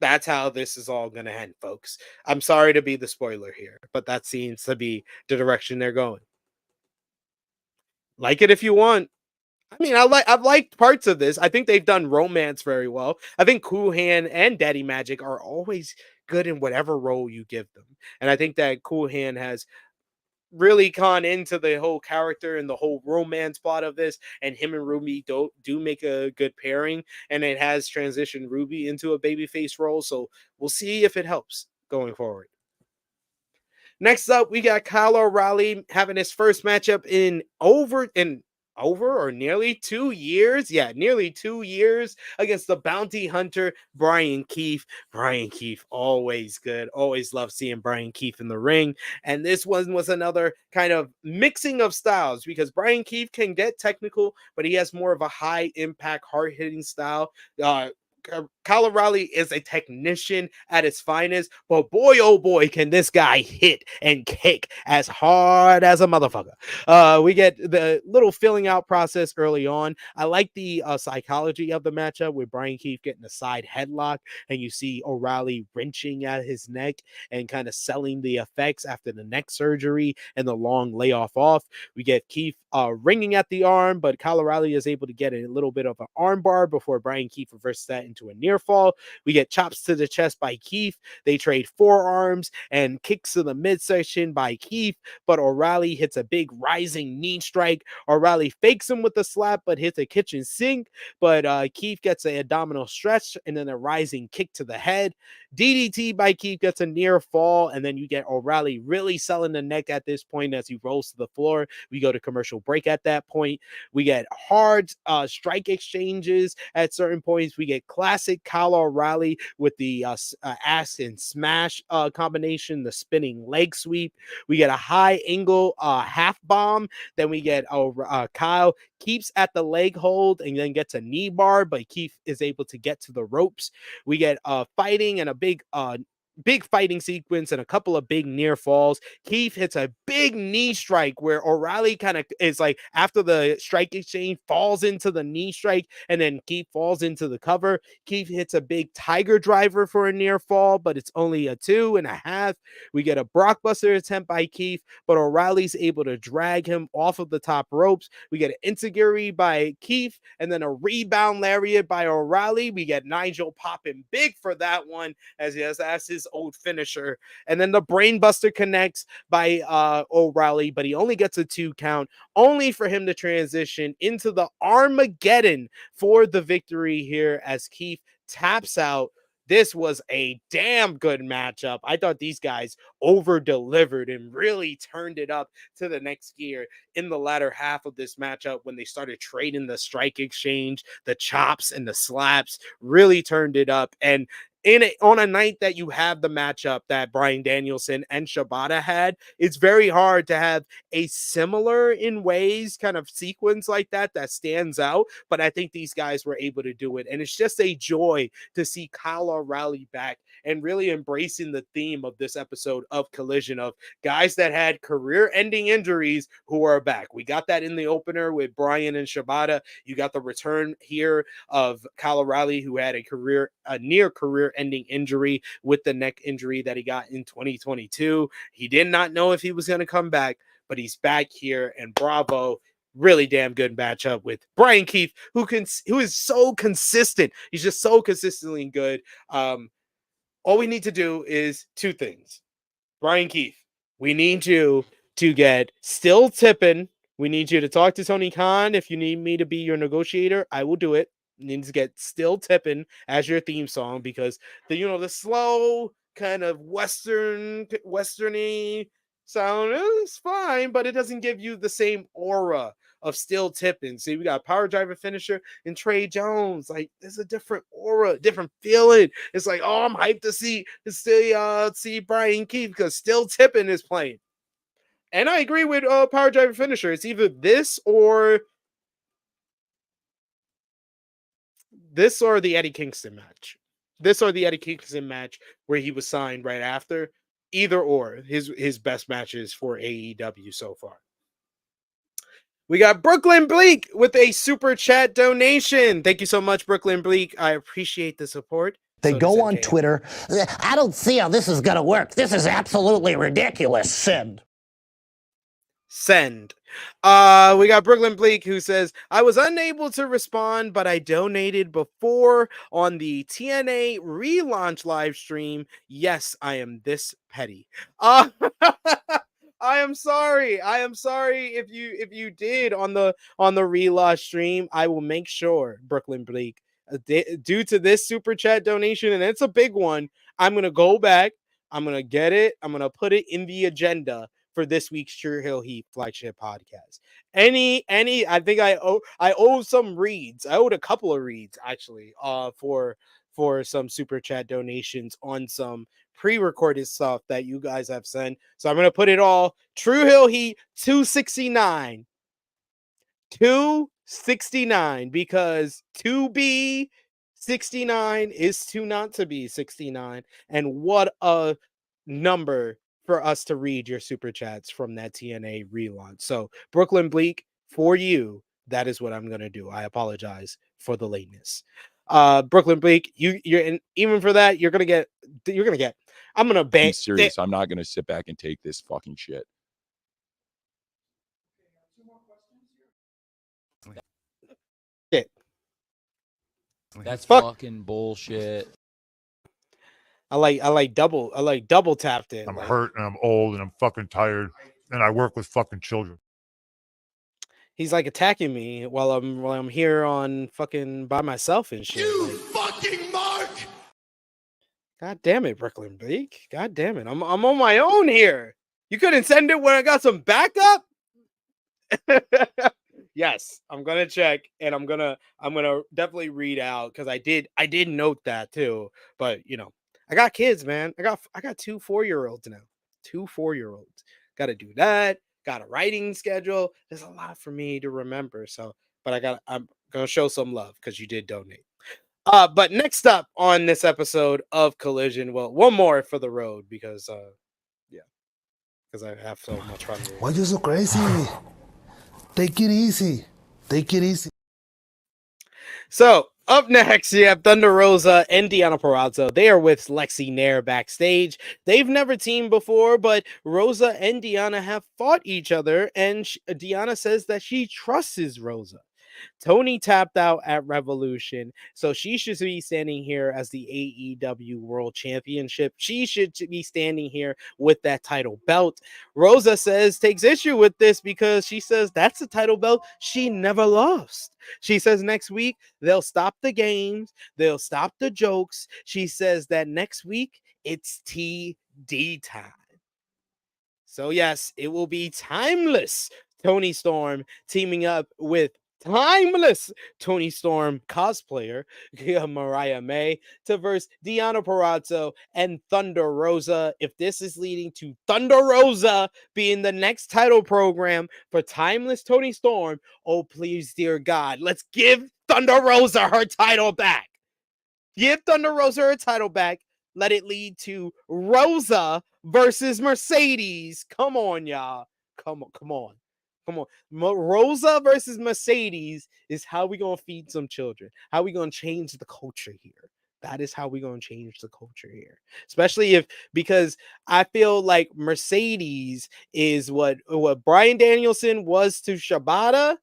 That's how this is all going to end, folks. I'm sorry to be the spoiler here, but that seems to be the direction they're going. Like it if you want. I mean, I've liked parts of this. I think they've done romance very well. I think Cool Hand and Daddy Magic are always good in whatever role you give them. And I think that Cool Hand has really gone into the whole character and the whole romance plot of this, and him and Ruby do make a good pairing, and it has transitioned Ruby into a babyface role, so we'll see if it helps going forward. Next up, we got Kyle O'Reilly having his first matchup in over or nearly 2 years. Yeah, nearly 2 years against the bounty hunter, Bryan Keith. Bryan Keith, always good. Always love seeing Bryan Keith in the ring. And this one was another kind of mixing of styles because Bryan Keith can get technical, but he has more of a high impact, hard hitting style. Kyle O'Reilly is a technician at his finest, but boy, oh boy, can this guy hit and kick as hard as a motherfucker. We get the little filling out process early on. I like the psychology of the matchup with Bryan Keith getting a side headlock, and you see O'Reilly wrenching at his neck and kind of selling the effects after the neck surgery and the long layoff off. We get Keith ringing at the arm, but Kyle O'Reilly is able to get a little bit of an arm bar before Bryan Keith reverses that into a near fall. We get chops to the chest by Keith. They trade forearms and kicks to the midsection by Keith, but O'Reilly hits a big rising knee strike. O'Reilly fakes him with a slap, but hits a kitchen sink. But Keith gets a abdominal stretch and then a rising kick to the head. DDT by Keith gets a near fall, and then you get O'Reilly really selling the neck at this point as he rolls to the floor. We go to commercial break at that point. We get hard strike exchanges at certain points. We get classic Kyle O'Reilly with the axe and smash combination, the spinning leg sweep. We get a high angle half bomb. Then we get Kyle keeps at the leg hold and then gets a knee bar, but Keith is able to get to the ropes. We get fighting and a big fighting sequence and a couple of big near falls. Keith hits a big knee strike where O'Reilly kind of is like after the strike exchange falls into the knee strike and then Keith falls into the cover. Keith hits a big tiger driver for a near fall, but it's only a 2.5. We get a blockbuster attempt by Keith, but O'Reilly's able to drag him off of the top ropes. We get an enziguri by Keith and then a rebound lariat by O'Reilly. We get Nigel popping big for that one as that's his old finisher. And then the brainbuster connects by O'Reilly, but he only gets a 2 count, only for him to transition into the Armageddon for the victory here as Keith taps out. This was a damn good matchup. I thought these guys over-delivered and really turned it up to the next gear in the latter half of this matchup when they started trading the strike exchange, the chops and the slaps, really turned it up. And on a night that you have the matchup that Bryan Danielson and Shibata had, it's very hard to have a similar in ways kind of sequence like that stands out. But I think these guys were able to do it. And it's just a joy to see Kyle O'Reilly back and really embracing the theme of this episode of Collision of guys that had career-ending injuries who are back. We got that in the opener with Bryan and Shibata. You got the return here of Kyle O'Reilly, who had a near career-ending injury with the neck injury that he got in 2022. He did not know if he was going to come back, but he's back here, and bravo. Really damn good matchup with Bryan Keith, who is so consistent. He's just so consistently good. All we need to do is 2 things. Bryan Keith, we need you to get still tipping. We need you to talk to Tony Khan. If you need me to be your negotiator, I will do it. You need to get still tipping as your theme song because the slow kind of westerny sound is fine, but it doesn't give you the same aura of still tipping. See, we got power driver finisher and Trey Jones. Like, there's a different aura, different feeling. It's like, oh, I'm hyped to see Brian Keith because still tipping is playing. And I agree with power driver finisher. It's either this or the Eddie Kingston match. This or the Eddie Kingston match where he was signed right after. Either or, his best matches for AEW so far. We got Brooklyn Bleak with a super chat donation. Thank you so much, Brooklyn Bleak. I appreciate the support. They So go does on MJF. Twitter. I don't see how this is going to work. This is absolutely ridiculous. Send. We got Brooklyn Bleak who says, I was unable to respond, but I donated before on the TNA relaunch live stream. Yes, I am this petty. I am sorry. If you did on the relaunch stream. I will make sure, Brooklyn Bleak, due to this super chat donation, and it's a big one, I'm gonna go back. I'm gonna get it. I'm gonna put it in the agenda for this week's True Hill Heat flagship podcast. I think I owe some reads. I owed a couple of reads actually for some super chat donations on some pre-recorded stuff that you guys have sent. So I'm gonna put it all True Hill Heat 269. 269, because to be 69 is to not to be 69. And what a number for us to read your super chats from that TNA relaunch. So Brooklyn Bleak, for you, that is what I'm gonna do. I apologize for the lateness. Brooklyn Bleak, you're and even for that, you're gonna get I'm gonna ban. I'm serious. I'm not gonna sit back and take this fucking shit. That's Fuck. fucking bullshit. I like double tapped it. I'm like, hurt and I'm old and I'm fucking tired and I work with fucking children. He's like attacking me while I'm here on fucking by myself and shit. You like, fucking mark! God damn it, Brooklyn Bleak. God damn it. I'm on my own here. You couldn't send it when I got some backup? Yes, I'm gonna check and I'm gonna definitely read out because I did note that too. But you know, I got kids, man. I got 2 4-year-olds now. 2 4-year-olds. Gotta do that. Got a writing schedule. There's a lot for me to remember. So, but I'm gonna show some love because you did donate. But next up on this episode of Collision, well, one more for the road because I have so much fun. Why you so crazy? Take it easy. Take it easy. So up next, you have Thunder Rosa and Deonna Purrazzo. They are with Lexi Nair backstage. They've never teamed before, but Rosa and Deonna have fought each other, and Deonna says that she trusts Rosa. Tony tapped out at Revolution, so she should be standing here as the AEW World Championship. She should be standing here with that title belt. Rosa takes issue with this because she says that's a title belt she never lost. She says next week they'll stop the games, they'll stop the jokes. She says that next week it's TD time. So yes, it will be Timeless Toni Storm teaming up with Timeless Toni Storm cosplayer Mariah May to verse Deonna Purrazzo and Thunder Rosa. If this is leading to Thunder Rosa being the next title program for Timeless Toni Storm, oh please, dear God, let's give Thunder Rosa her title back. Give Thunder Rosa her title back. Let it lead to Rosa versus Mercedes. Come on, y'all. Come on. Rosa versus Mercedes is how we gonna feed some children. How we gonna change the culture here. That is how we gonna change the culture here. Especially because I feel like Mercedes is what Bryan Danielson was to Shibata.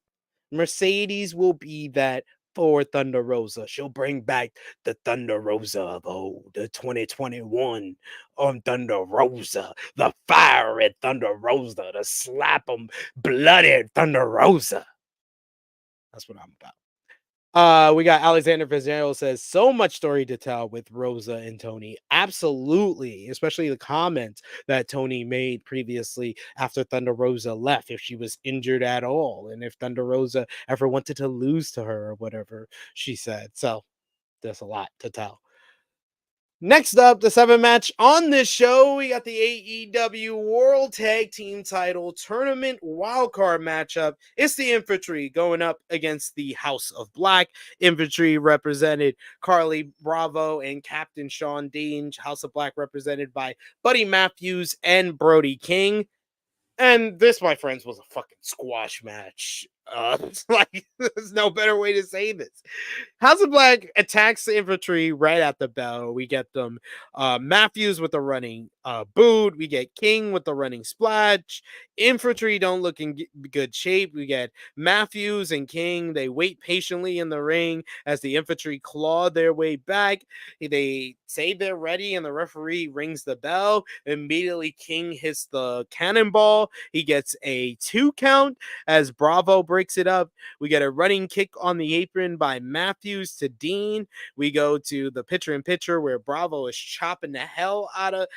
Mercedes will be that for Thunder Rosa. She'll bring back the Thunder Rosa of old, the 2021 on Thunder Rosa, the fiery Thunder Rosa, the slap 'em bloody Thunder Rosa. That's what I'm about. We got Alexander Fitzgerald says so much story to tell with Rosa and Tony. Absolutely, especially the comments that Tony made previously after Thunder Rosa left, if she was injured at all, and if Thunder Rosa ever wanted to lose to her or whatever she said. So there's a lot to tell. Next up, the 7 match on this show, we got the AEW World Tag Team Title Tournament Wildcard matchup. It's the Infantry going up against the House of Black. Infantry represented Carly Bravo and Captain Shawn Dean. House of Black represented by Buddy Matthews and Brody King. And this, my friends, was a fucking squash match. It's like, there's no better way to say this. House of Black attacks the Infantry right at the bell. We get them Matthews with the running boot. We get King with the running splash. Infantry don't look in good shape. We get Matthews and King. They wait patiently in the ring as the Infantry claw their way back. They say they're ready, and the referee rings the bell. Immediately, King hits the cannonball. He gets a 2 count as Bravo breaks it up. We get a running kick on the apron by Matthews to Dean. We go to the picture-in-picture where Bravo is chopping the hell out of,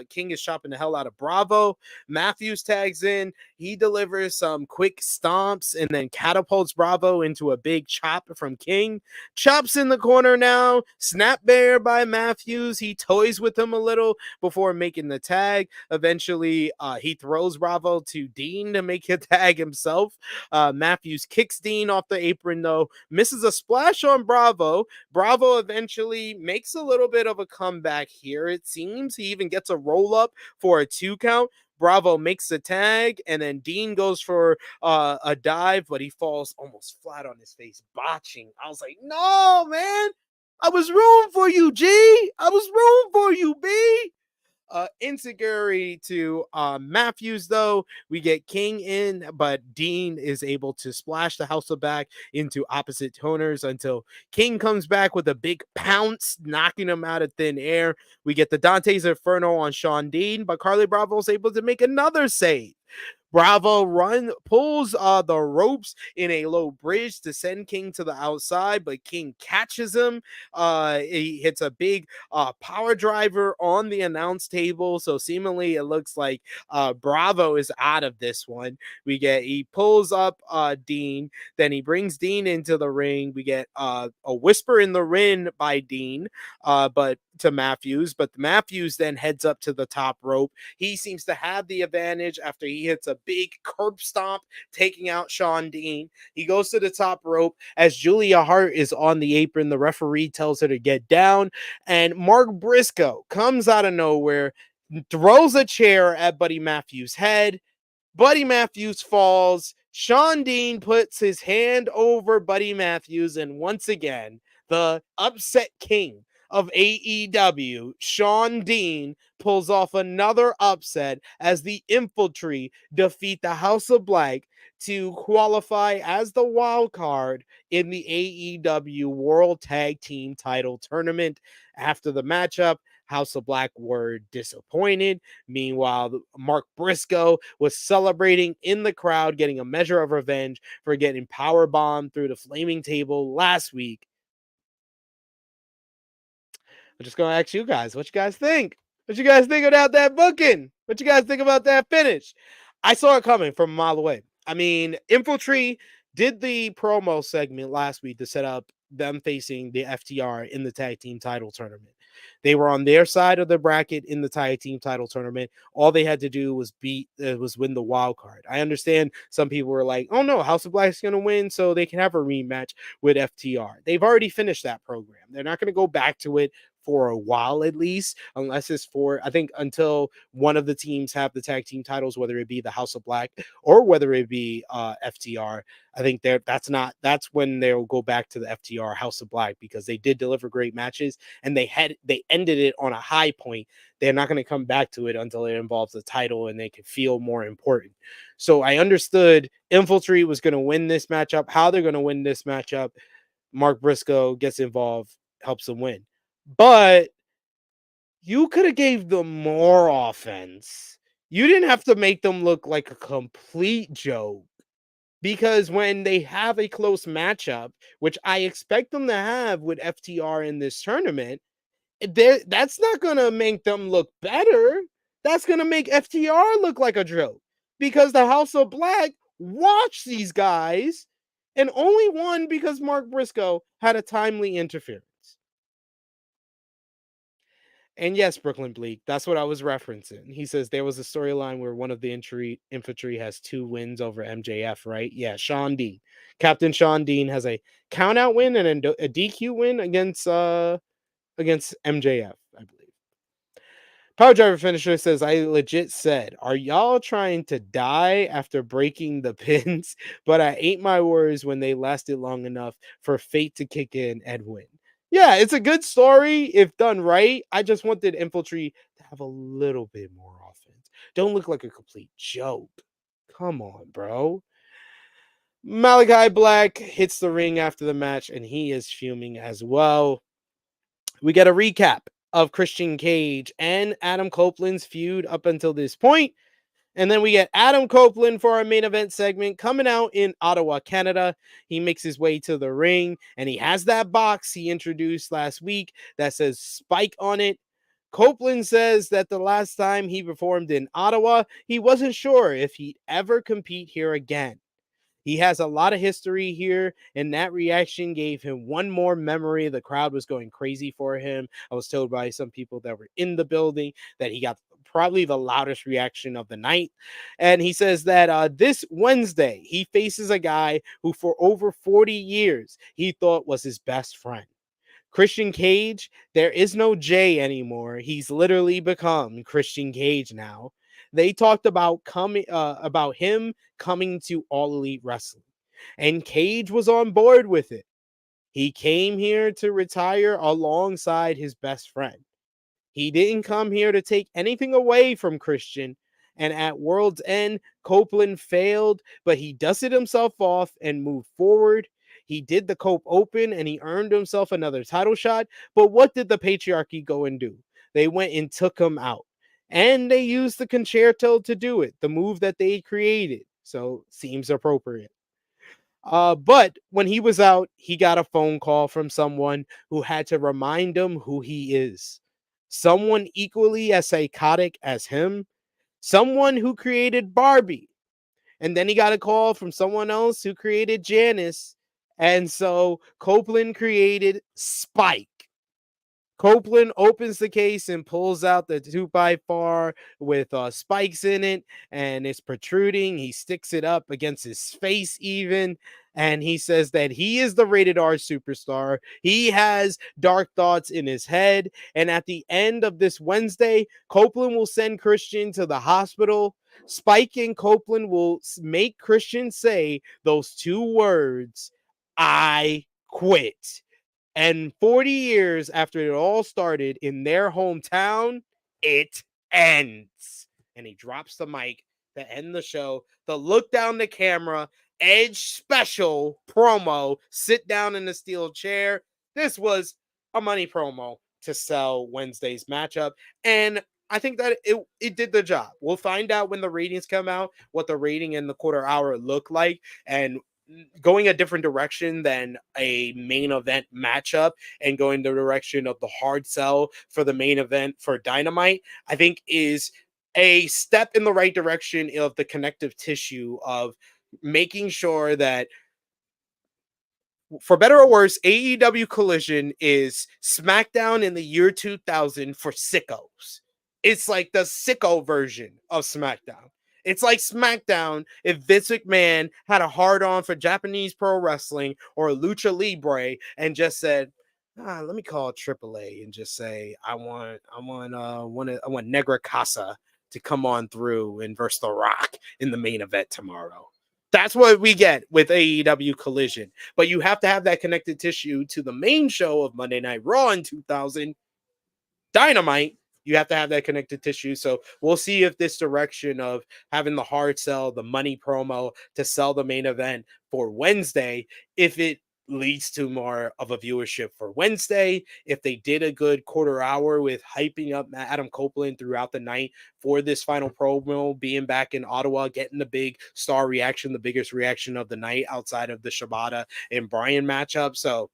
King is chopping the hell out of Bravo. Matthews tags in. He delivers some quick stomps and then catapults Bravo into a big chop from King. Chops in the corner now. Snap bear by Matthews. He toys with him a little before making the tag. Eventually, he throws Bravo to Dean to make a tag himself. Matthews kicks Dean off the apron, though, misses a splash on Bravo. Bravo eventually makes a little bit of a comeback here. It seems he even gets a roll up for a 2 count. Bravo makes the tag, and then Dean goes for a dive, but he falls almost flat on his face, botching. I was like, no, man. I was rooting for you, G. I was rooting for you, B. Insecurity to Matthews, though. We get King in, but Dean is able to splash the House of Black into opposite toners until King comes back with a big pounce, knocking him out of thin air. We get the Dante's Inferno on Shawn Dean, but Carly Bravo is able to make another save. Bravo pulls the ropes in a low bridge to send King to the outside, but King catches him. He hits a big power driver on the announce table, so seemingly it looks like Bravo is out of this one. He pulls up Dean, then he brings Dean into the ring. We get a whisper in the ring by Dean, but to Matthews, but Matthews then heads up to the top rope. He seems to have the advantage after he hits a big curb stomp, taking out Shawn Dean. He goes to the top rope as Julia Hart is on the apron. The referee tells her to get down, and Mark Briscoe comes out of nowhere, throws a chair at Buddy Matthews' head. Buddy Matthews falls. Shawn Dean puts his hand over Buddy Matthews, and once again, the upset king of AEW, Shawn Dean, pulls off another upset as the Infantry defeat the House of Black to qualify as the wild card in the AEW World Tag Team Title Tournament. After the matchup, House of Black were disappointed. Meanwhile, Mark Briscoe was celebrating in the crowd, getting a measure of revenge for getting powerbombed through the flaming table last week. I'm just going to ask you guys, what you guys think? What you guys think about that booking? What you guys think about that finish? I saw it coming from a mile away. I mean, Infantry did the promo segment last week to set up them facing the FTR in the tag team title tournament. They were on their side of the bracket in the tag team title tournament. All they had to do was win the wild card. I understand some people were like, oh no, House of Black is going to win so they can have a rematch with FTR. They've already finished that program. They're not going to go back to it for a while, at least, unless it's I think until one of the teams have the tag team titles, whether it be the House of Black or whether it be FTR. I think that's when they'll go back to the FTR House of Black, because they did deliver great matches and they ended it on a high point. They're not going to come back to it until it involves the title and they can feel more important. So I understood Infantry was going to win this matchup. How they're going to win this matchup, Mark Briscoe gets involved, helps them win. But you could have gave them more offense. You didn't have to make them look like a complete joke. because when they have a close matchup, which I expect them to have with FTR in this tournament, that's not going to make them look better. That's going to make FTR look like a joke because the House of Black watched these guys and only won because Mark Briscoe had a timely interference. And yes, Brooklyn Bleak, that's what I was referencing. He says there was a storyline where one of the infantry has 2 wins over MJF, right? Yeah, Sean Dean. Captain Sean Dean has a countout win and a DQ win against MJF, I believe. Power Driver Finisher says, I legit said, are y'all trying to die after breaking the pins? But I ate my words when they lasted long enough for fate to kick in and win. Yeah, it's a good story if done right. I just wanted Infantry to have a little bit more offense. Don't look like a complete joke. Come on, bro. Malachi Black hits the ring after the match, and he is fuming as well. We get a recap of Christian Cage and Adam Copeland's feud up until this point. And then we get Adam Copeland for our main event segment coming out in Ottawa, Canada. He makes his way to the ring and he has that box he introduced last week that says Spike on it. Copeland says that the last time he performed in Ottawa, he wasn't sure if he'd ever compete here again. He has a lot of history here, and that reaction gave him one more memory. The crowd was going crazy for him. I was told by some people that were in the building that he got probably the loudest reaction of the night. And he says that this Wednesday, he faces a guy who for over 40 years he thought was his best friend. Christian Cage, there is no J anymore. He's literally become Christian Cage now. They talked about him coming to All Elite Wrestling, and Cage was on board with it. He came here to retire alongside his best friend. He didn't come here to take anything away from Christian. And at World's End, Copeland failed, but he dusted himself off and moved forward. He did the Cope Open and he earned himself another title shot. But what did the patriarchy go and do? They went and took him out. And they used the concerto to do it, the move that they created. So seems appropriate. But when he was out, he got a phone call from someone who had to remind him who he is. Someone equally as psychotic as him. Someone who created Barbie. And then he got a call from someone else who created Janice. And so Copeland created Spike. Copeland opens the case and pulls out the 2x4 with spikes in it, and it's protruding. He sticks it up against his face even, and he says that he is the rated R superstar. He has dark thoughts in his head, and at the end of this Wednesday, Copeland will send Christian to the hospital. Spike and Copeland will make Christian say those 2 words, I quit. And 40 years after it all started in their hometown, it ends. And he drops the mic to end the show. The look down the camera, Edge special promo, sit down in the steel chair. This was a money promo to sell Wednesday's matchup. And I think that it did the job. We'll find out when the ratings come out, what the rating in the quarter hour look like. And going a different direction than a main event matchup and going the direction of the hard sell for the main event for Dynamite, I think is a step in the right direction of the connective tissue of making sure that, for better or worse, AEW Collision is SmackDown in the year 2000 for sickos. It's like the sicko version of SmackDown. It's like SmackDown if Vince McMahon had a hard-on for Japanese pro wrestling or Lucha Libre and just said, let me call AAA and just say, I want Negra Casa to come on through and verse The Rock in the main event tomorrow. That's what we get with AEW Collision. But you have to have that connected tissue to the main show of Monday Night Raw in 2000, Dynamite. You have to have that connected tissue. So we'll see if this direction of having the hard sell, the money promo to sell the main event for Wednesday, if it leads to more of a viewership for Wednesday. If they did a good quarter hour with hyping up Adam Copeland throughout the night for this final promo, being back in Ottawa, getting the big star reaction, the biggest reaction of the night outside of the Shibata and Bryan matchup. So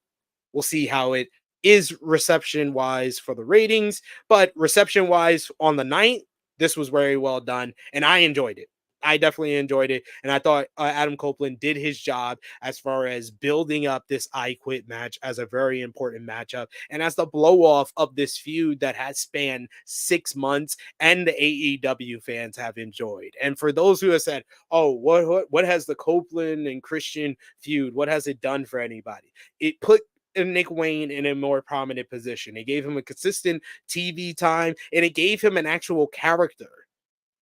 we'll see how it is reception wise for the ratings, but reception wise on the night, this was very well done, and I enjoyed it. I definitely enjoyed it, and I thought Adam Copeland did his job as far as building up this I Quit match as a very important matchup, and as the blow off of this feud that has spanned 6 months, and the AEW fans have enjoyed. And for those who have said, "Oh, what has the Copeland and Christian feud? What has it done for anybody?" It put Nick Wayne in a more prominent position. It gave him a consistent TV time, and it gave him an actual character.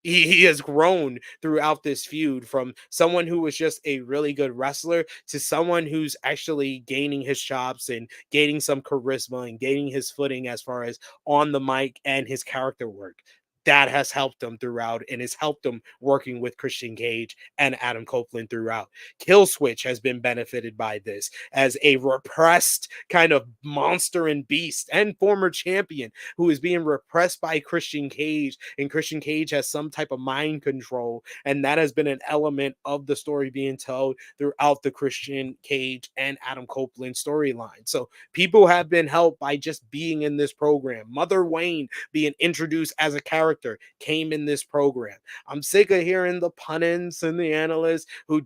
He has grown throughout this feud from someone who was just a really good wrestler to someone who's actually gaining his chops and gaining some charisma and gaining his footing as far as on the mic and his character work. That has helped him throughout and has helped him working with Christian Cage and Adam Copeland throughout. Killswitch has been benefited by this as a repressed kind of monster and beast and former champion who is being repressed by Christian Cage, and Christian Cage has some type of mind control, and that has been an element of the story being told throughout the Christian Cage and Adam Copeland storyline. So people have been helped by just being in this program. Mother Wayne being introduced as a character came in this program. I'm sick of hearing the pundits and the analysts who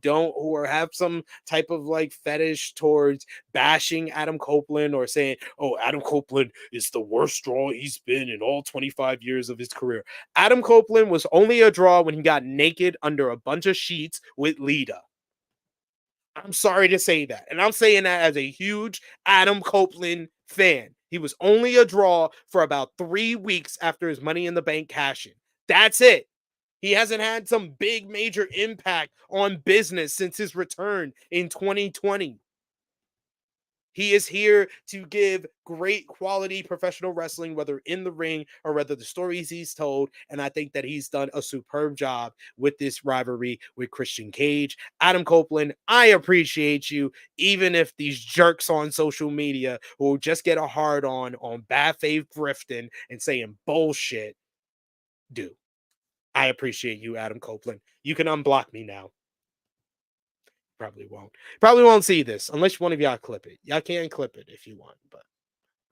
have some type of like fetish towards bashing Adam Copeland or saying, "Oh, Adam Copeland is the worst draw he's been in all 25 years of his career." Adam Copeland was only a draw when he got naked under a bunch of sheets with Lita. I'm sorry to say that. And I'm saying that as a huge Adam Copeland fan. He was only a draw for about 3 weeks after his Money in the Bank cash-in. That's it. He hasn't had some big major impact on business since his return in 2020. He is here to give great quality professional wrestling, whether in the ring or whether the stories he's told. And I think that he's done a superb job with this rivalry with Christian Cage. Adam Copeland, I appreciate you, even if these jerks on social media will just get a hard on bad faith grifting and saying bullshit do. I appreciate you, Adam Copeland. You can unblock me now. Probably won't see this unless one of y'all clip it. Y'all can clip it if you want, but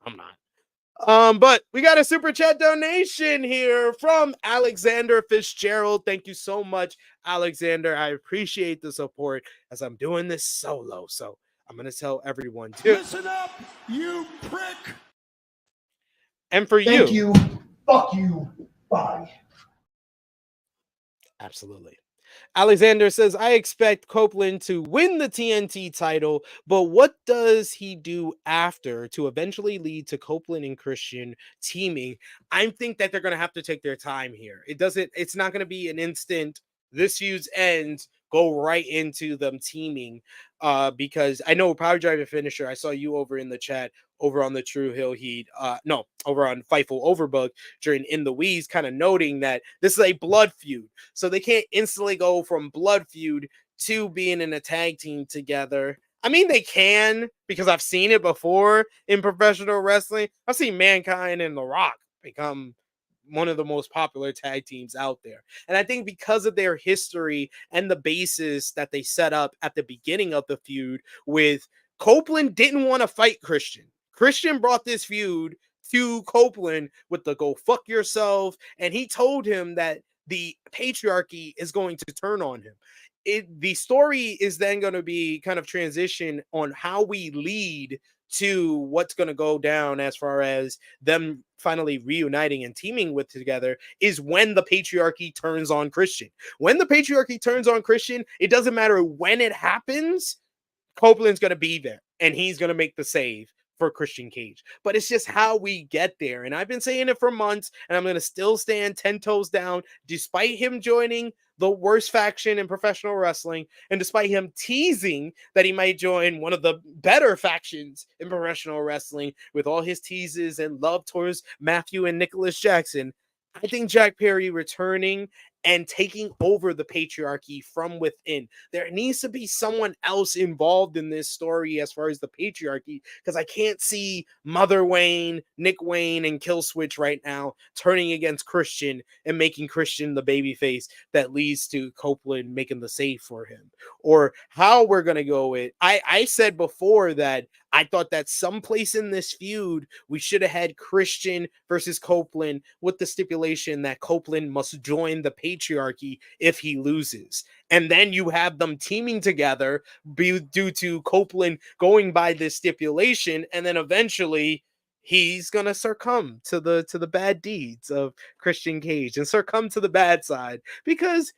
I'm not. But we got a super chat donation here from Alexander Fitzgerald. Thank you so much, Alexander. I appreciate the support as I'm doing this solo. So I'm gonna tell everyone to Listen up, you prick. And for Thank you. Fuck you. Bye. Absolutely. Alexander says, I expect Copeland to win the TNT title, but what does he do after to eventually lead to Copeland and Christian teaming? I think that they're going to have to take their time here. It's not going to be an instant, this feud's ends, go right into them teaming, because I know we'll probably drive a finisher. I saw you over in the chat, over on the True Hill Heat, over on Fightful Overbook during In the Weeds, kind of noting that this is a blood feud. So they can't instantly go from blood feud to being in a tag team together. I mean, they can, because I've seen it before in professional wrestling. I've seen Mankind and The Rock become one of the most popular tag teams out there. And I think because of their history and the basis that they set up at the beginning of the feud with Copeland didn't want to fight Christian. Christian brought this feud to Copeland with the go fuck yourself. And he told him that the patriarchy is going to turn on him. The story is then going to be kind of transition on how we lead to what's going to go down as far as them finally reuniting and teaming with together is when the patriarchy turns on Christian. When the patriarchy turns on Christian, it doesn't matter when it happens, Copeland's going to be there and he's going to make the save for Christian Cage. But it's just how we get there. And I've been saying it for months, and I'm going to still stand 10 toes down despite him joining the worst faction in professional wrestling, and despite him teasing that he might join one of the better factions in professional wrestling with all his teases and love towards Matthew and Nicholas Jackson. I think Jack Perry returning and taking over the patriarchy from within. There needs to be someone else involved in this story as far as the patriarchy, because I can't see Mother Wayne, Nick Wayne, and Killswitch right now turning against Christian and making Christian the babyface that leads to Copeland making the save for him. Or how we're going to go with. I said before that I thought that someplace in this feud, we should have had Christian versus Copeland with the stipulation that Copeland must join the patriarchy if he loses. And then you have them teaming together due to Copeland going by this stipulation. And then eventually he's going to succumb to the bad deeds of Christian Cage and succumb to the bad side, because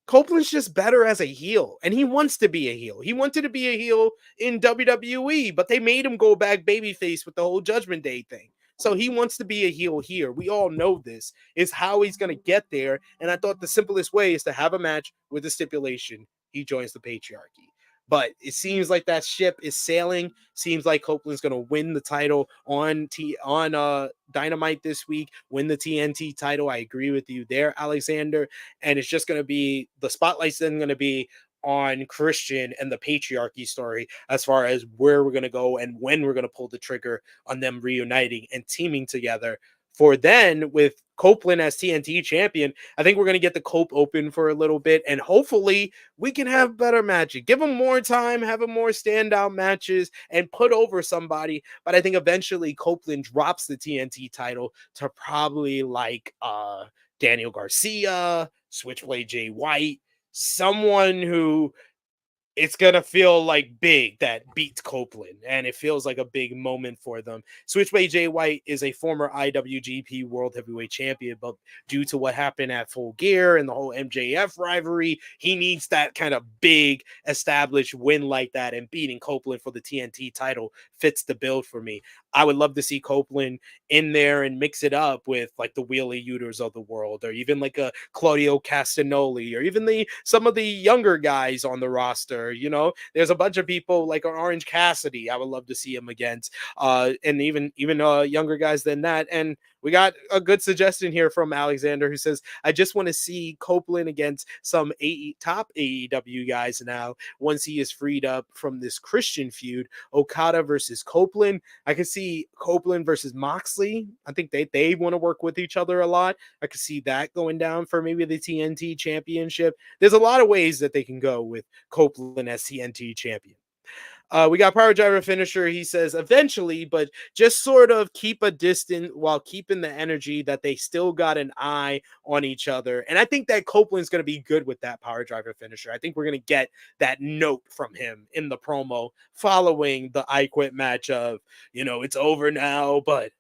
Copeland's just better as a heel, and he wants to be a heel. He wanted to be a heel in WWE, but they made him go back babyface with the whole Judgment Day thing. So he wants to be a heel here. We all know this is how he's going to get there. And I thought the simplest way is to have a match with a stipulation. He joins the patriarchy. But it seems like that ship is sailing. Seems like Copeland's going to win the title on Dynamite this week, win the TNT title. I agree with you there, Alexander. And it's just going to be, the spotlight's then going to be on Christian and the patriarchy story as far as where we're going to go and when we're going to pull the trigger on them reuniting and teaming together. For then, with Copeland as TNT champion, I think we're going to get the Cope Open for a little bit, and hopefully we can have better matches. Give him more time, have him more standout matches, and put over somebody. But I think eventually Copeland drops the TNT title to probably like Daniel Garcia, Switchblade Jay White, someone who it's going to feel like big that beats Copeland, and it feels like a big moment for them. Switchblade Jay White is a former IWGP World Heavyweight Champion, but due to what happened at Full Gear and the whole MJF rivalry, he needs that kind of big established win like that, and beating Copeland for the TNT title fits the bill for me. I would love to see Copeland in there and mix it up with like the Wheelie Uters of the world, or even like a Claudio Castagnoli, or even some of the younger guys on the roster. You know, there's a bunch of people like Orange Cassidy. I would love to see him against, and even younger guys than that. And we got a good suggestion here from Alexander, who says, I just want to see Copeland against some top AEW guys now once he is freed up from this Christian feud. Okada versus Copeland. I could see Copeland versus Moxley. I think they want to work with each other a lot. I could see that going down for maybe the TNT championship. There's a lot of ways that they can go with Copeland as TNT champion. We got Power Driver Finisher. He says eventually, but just sort of keep a distance while keeping the energy that they still got an eye on each other. And I think that Copeland's going to be good with that Power Driver Finisher. I think we're going to get that note from him in the promo following the I Quit match of, it's over now, but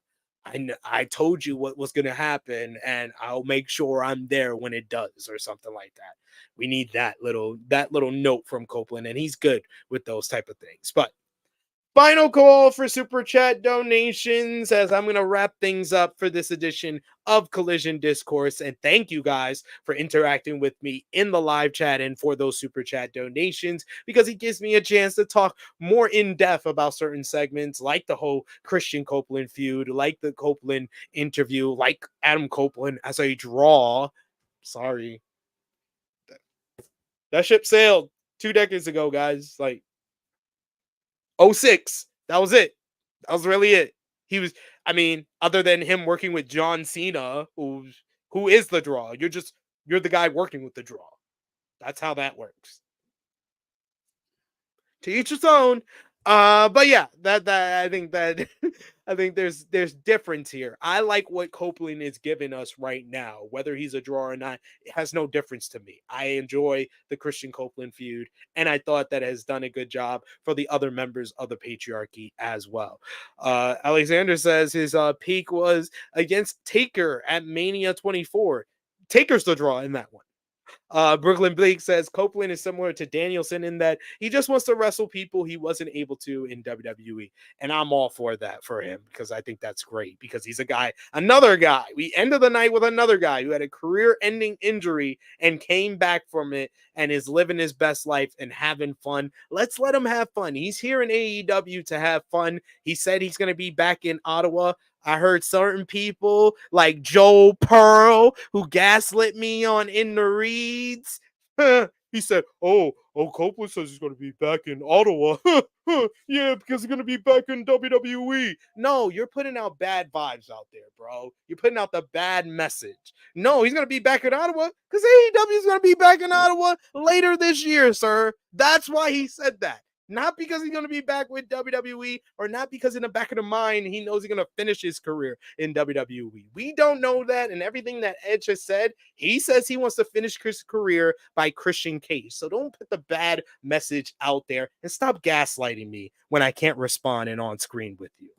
I told you what was going to happen, and I'll make sure I'm there when it does, or something like that. We need that little note from Copeland, and he's good with those type of things. But final call for Super Chat donations as I'm going to wrap things up for this edition of Collision Discourse. And thank you guys for interacting with me in the live chat and for those Super Chat donations, because it gives me a chance to talk more in depth about certain segments, like the whole Christian Copeland feud, like the Copeland interview, like Adam Copeland as a draw. Sorry. That ship sailed 2 decades ago, guys. Like, 06. That was it. That was really it. He was, other than him working with John Cena, who is the draw. You're the guy working with the draw. That's how that works. To each his own. But yeah, that I think that I think there's difference here. I like what Copeland is giving us right now, whether he's a draw or not. It has no difference to me. I enjoy the Christian Copeland feud, and I thought that has done a good job for the other members of the patriarchy as well. Alexander says his peak was against Taker at Mania 24. Taker's the draw in that one. Brooklyn Blake says Copeland is similar to Danielson in that he just wants to wrestle people he wasn't able to in WWE. And I'm all for that for him, because I think that's great, because he's another guy. We ended the night with another guy who had a career-ending injury and came back from it and is living his best life and having fun. Let's let him have fun. He's here in AEW to have fun. He said he's going to be back in Ottawa. I heard certain people like Joe Pearl who gaslit me on In the Reads. He said, oh, Copeland says he's going to be back in Ottawa. Yeah, because he's going to be back in WWE. No, you're putting out bad vibes out there, bro. You're putting out the bad message. No, he's going to be back in Ottawa because AEW is going to be back in Ottawa later this year, sir. That's why he said that. Not because he's going to be back with WWE, or not because in the back of the mind he knows he's going to finish his career in WWE. We don't know that, and everything that Edge has said, he says he wants to finish his career by Christian Cage. So don't put the bad message out there and stop gaslighting me when I can't respond and on screen with you.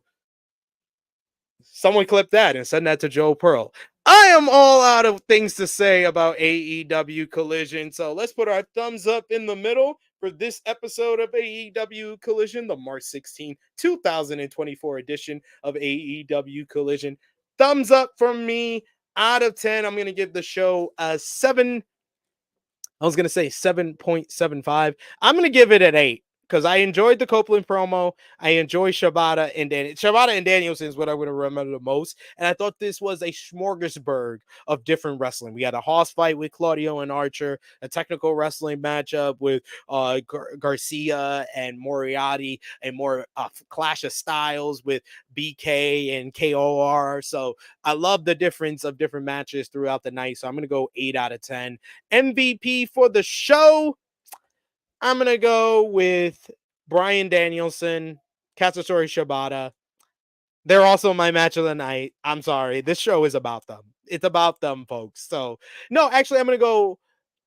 Someone clip that and send that to Joe Pearl. I am all out of things to say about AEW Collision, so let's put our thumbs up in the middle for this episode of AEW Collision, the March 16, 2024 edition of AEW Collision. Thumbs up from me out of 10. I'm going to give the show a 7. I was going to say 7.75. I'm going to give it an 8. Because I enjoyed the Copeland promo. I enjoy Shibata and Danielson is what I would have remembered the most. And I thought this was a smorgasbord of different wrestling. We had a hoss fight with Claudio and Archer, a technical wrestling matchup with Garcia and Moriarty, and more clash of styles with BK and KOR. So I love the difference of different matches throughout the night. So I'm going to go 8 out of 10. MVP for the show, I'm going to go with Bryan Danielson, Katsuyori Shibata. They're also my match of the night. I'm sorry. This show is about them. It's about them, folks. So, no, actually, I'm going to go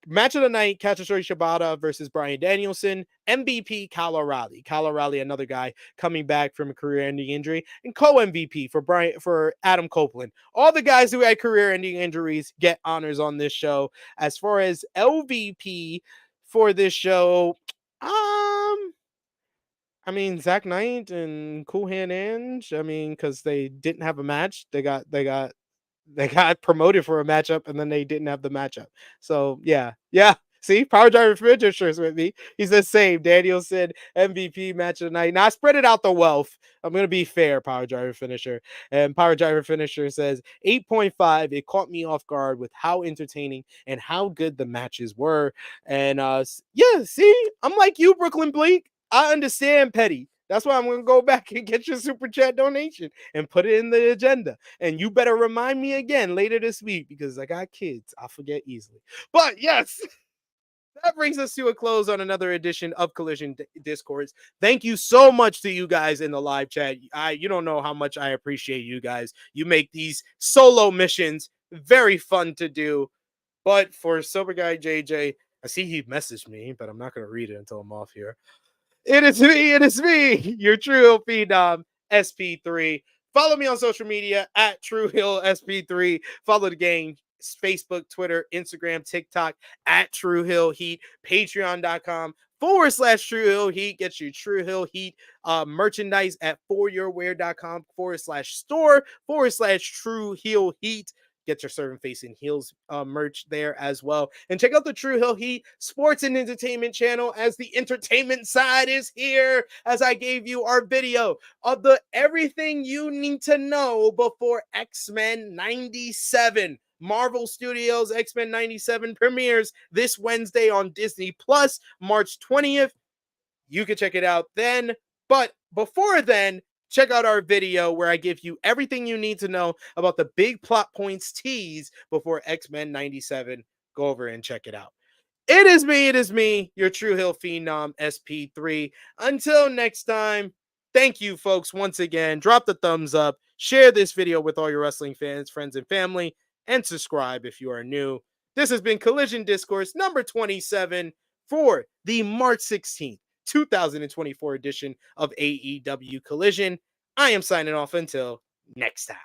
match of the night, Katsuyori Shibata versus Bryan Danielson. MVP, Kyle O'Reilly. Kyle O'Reilly, another guy coming back from a career-ending injury. And co-MVP for Adam Copeland. All the guys who had career-ending injuries get honors on this show. As far as LVP for this show, I mean, Zach Knight and Cool Hand Ange. I mean, because they didn't have a match, they got promoted for a matchup, and then they didn't have the matchup. So yeah. See, Power Driver Finisher's with me. He says same. Danielson MVP match of the night. Now I spread it out the wealth. I'm gonna be fair, Power Driver Finisher. And Power Driver Finisher says 8.5. It caught me off guard with how entertaining and how good the matches were. And yeah, see, I'm like you, Brooklyn Bleak. I understand petty. That's why I'm going to go back and get your super chat donation and put it in the agenda. And you better remind me again later this week because I got kids. I forget easily. But yes, that brings us to a close on another edition of Collision Discourse. Thank you so much to you guys in the live chat. You don't know how much I appreciate you guys. You make these solo missions very fun to do. But for Sober Guy JJ, I see he messaged me, but I'm not going to read it until I'm off here. It is me, your True Hill Phenom, SP3. Follow me on social media at True Hill SP3. Follow the gang, Facebook, Twitter, Instagram, TikTok at True Hill Heat. Patreon.com/True Hill Heat. Get your True Hill Heat merchandise at foryourwear.com/store/True Hill Heat. Get your Servant Facing Heels merch there as well. And check out the True Hill Heat Sports and Entertainment channel as the entertainment side is here. As I gave you our video of the everything you need to know before X-Men 97. Marvel Studios X-Men 97 premieres this Wednesday on Disney Plus, March 20th. You can check it out then. But before then, check out our video where I give you everything you need to know about the big plot points teased before X-Men 97. Go over and check it out. It is me, your True Hill Phenom SP3. Until next time, thank you, folks, once again. Drop the thumbs up, share this video with all your wrestling fans, friends, and family, and subscribe if you are new. This has been Collision Discourse number 27 for the March 16th. 2024 edition of AEW Collision. I am signing off until next time.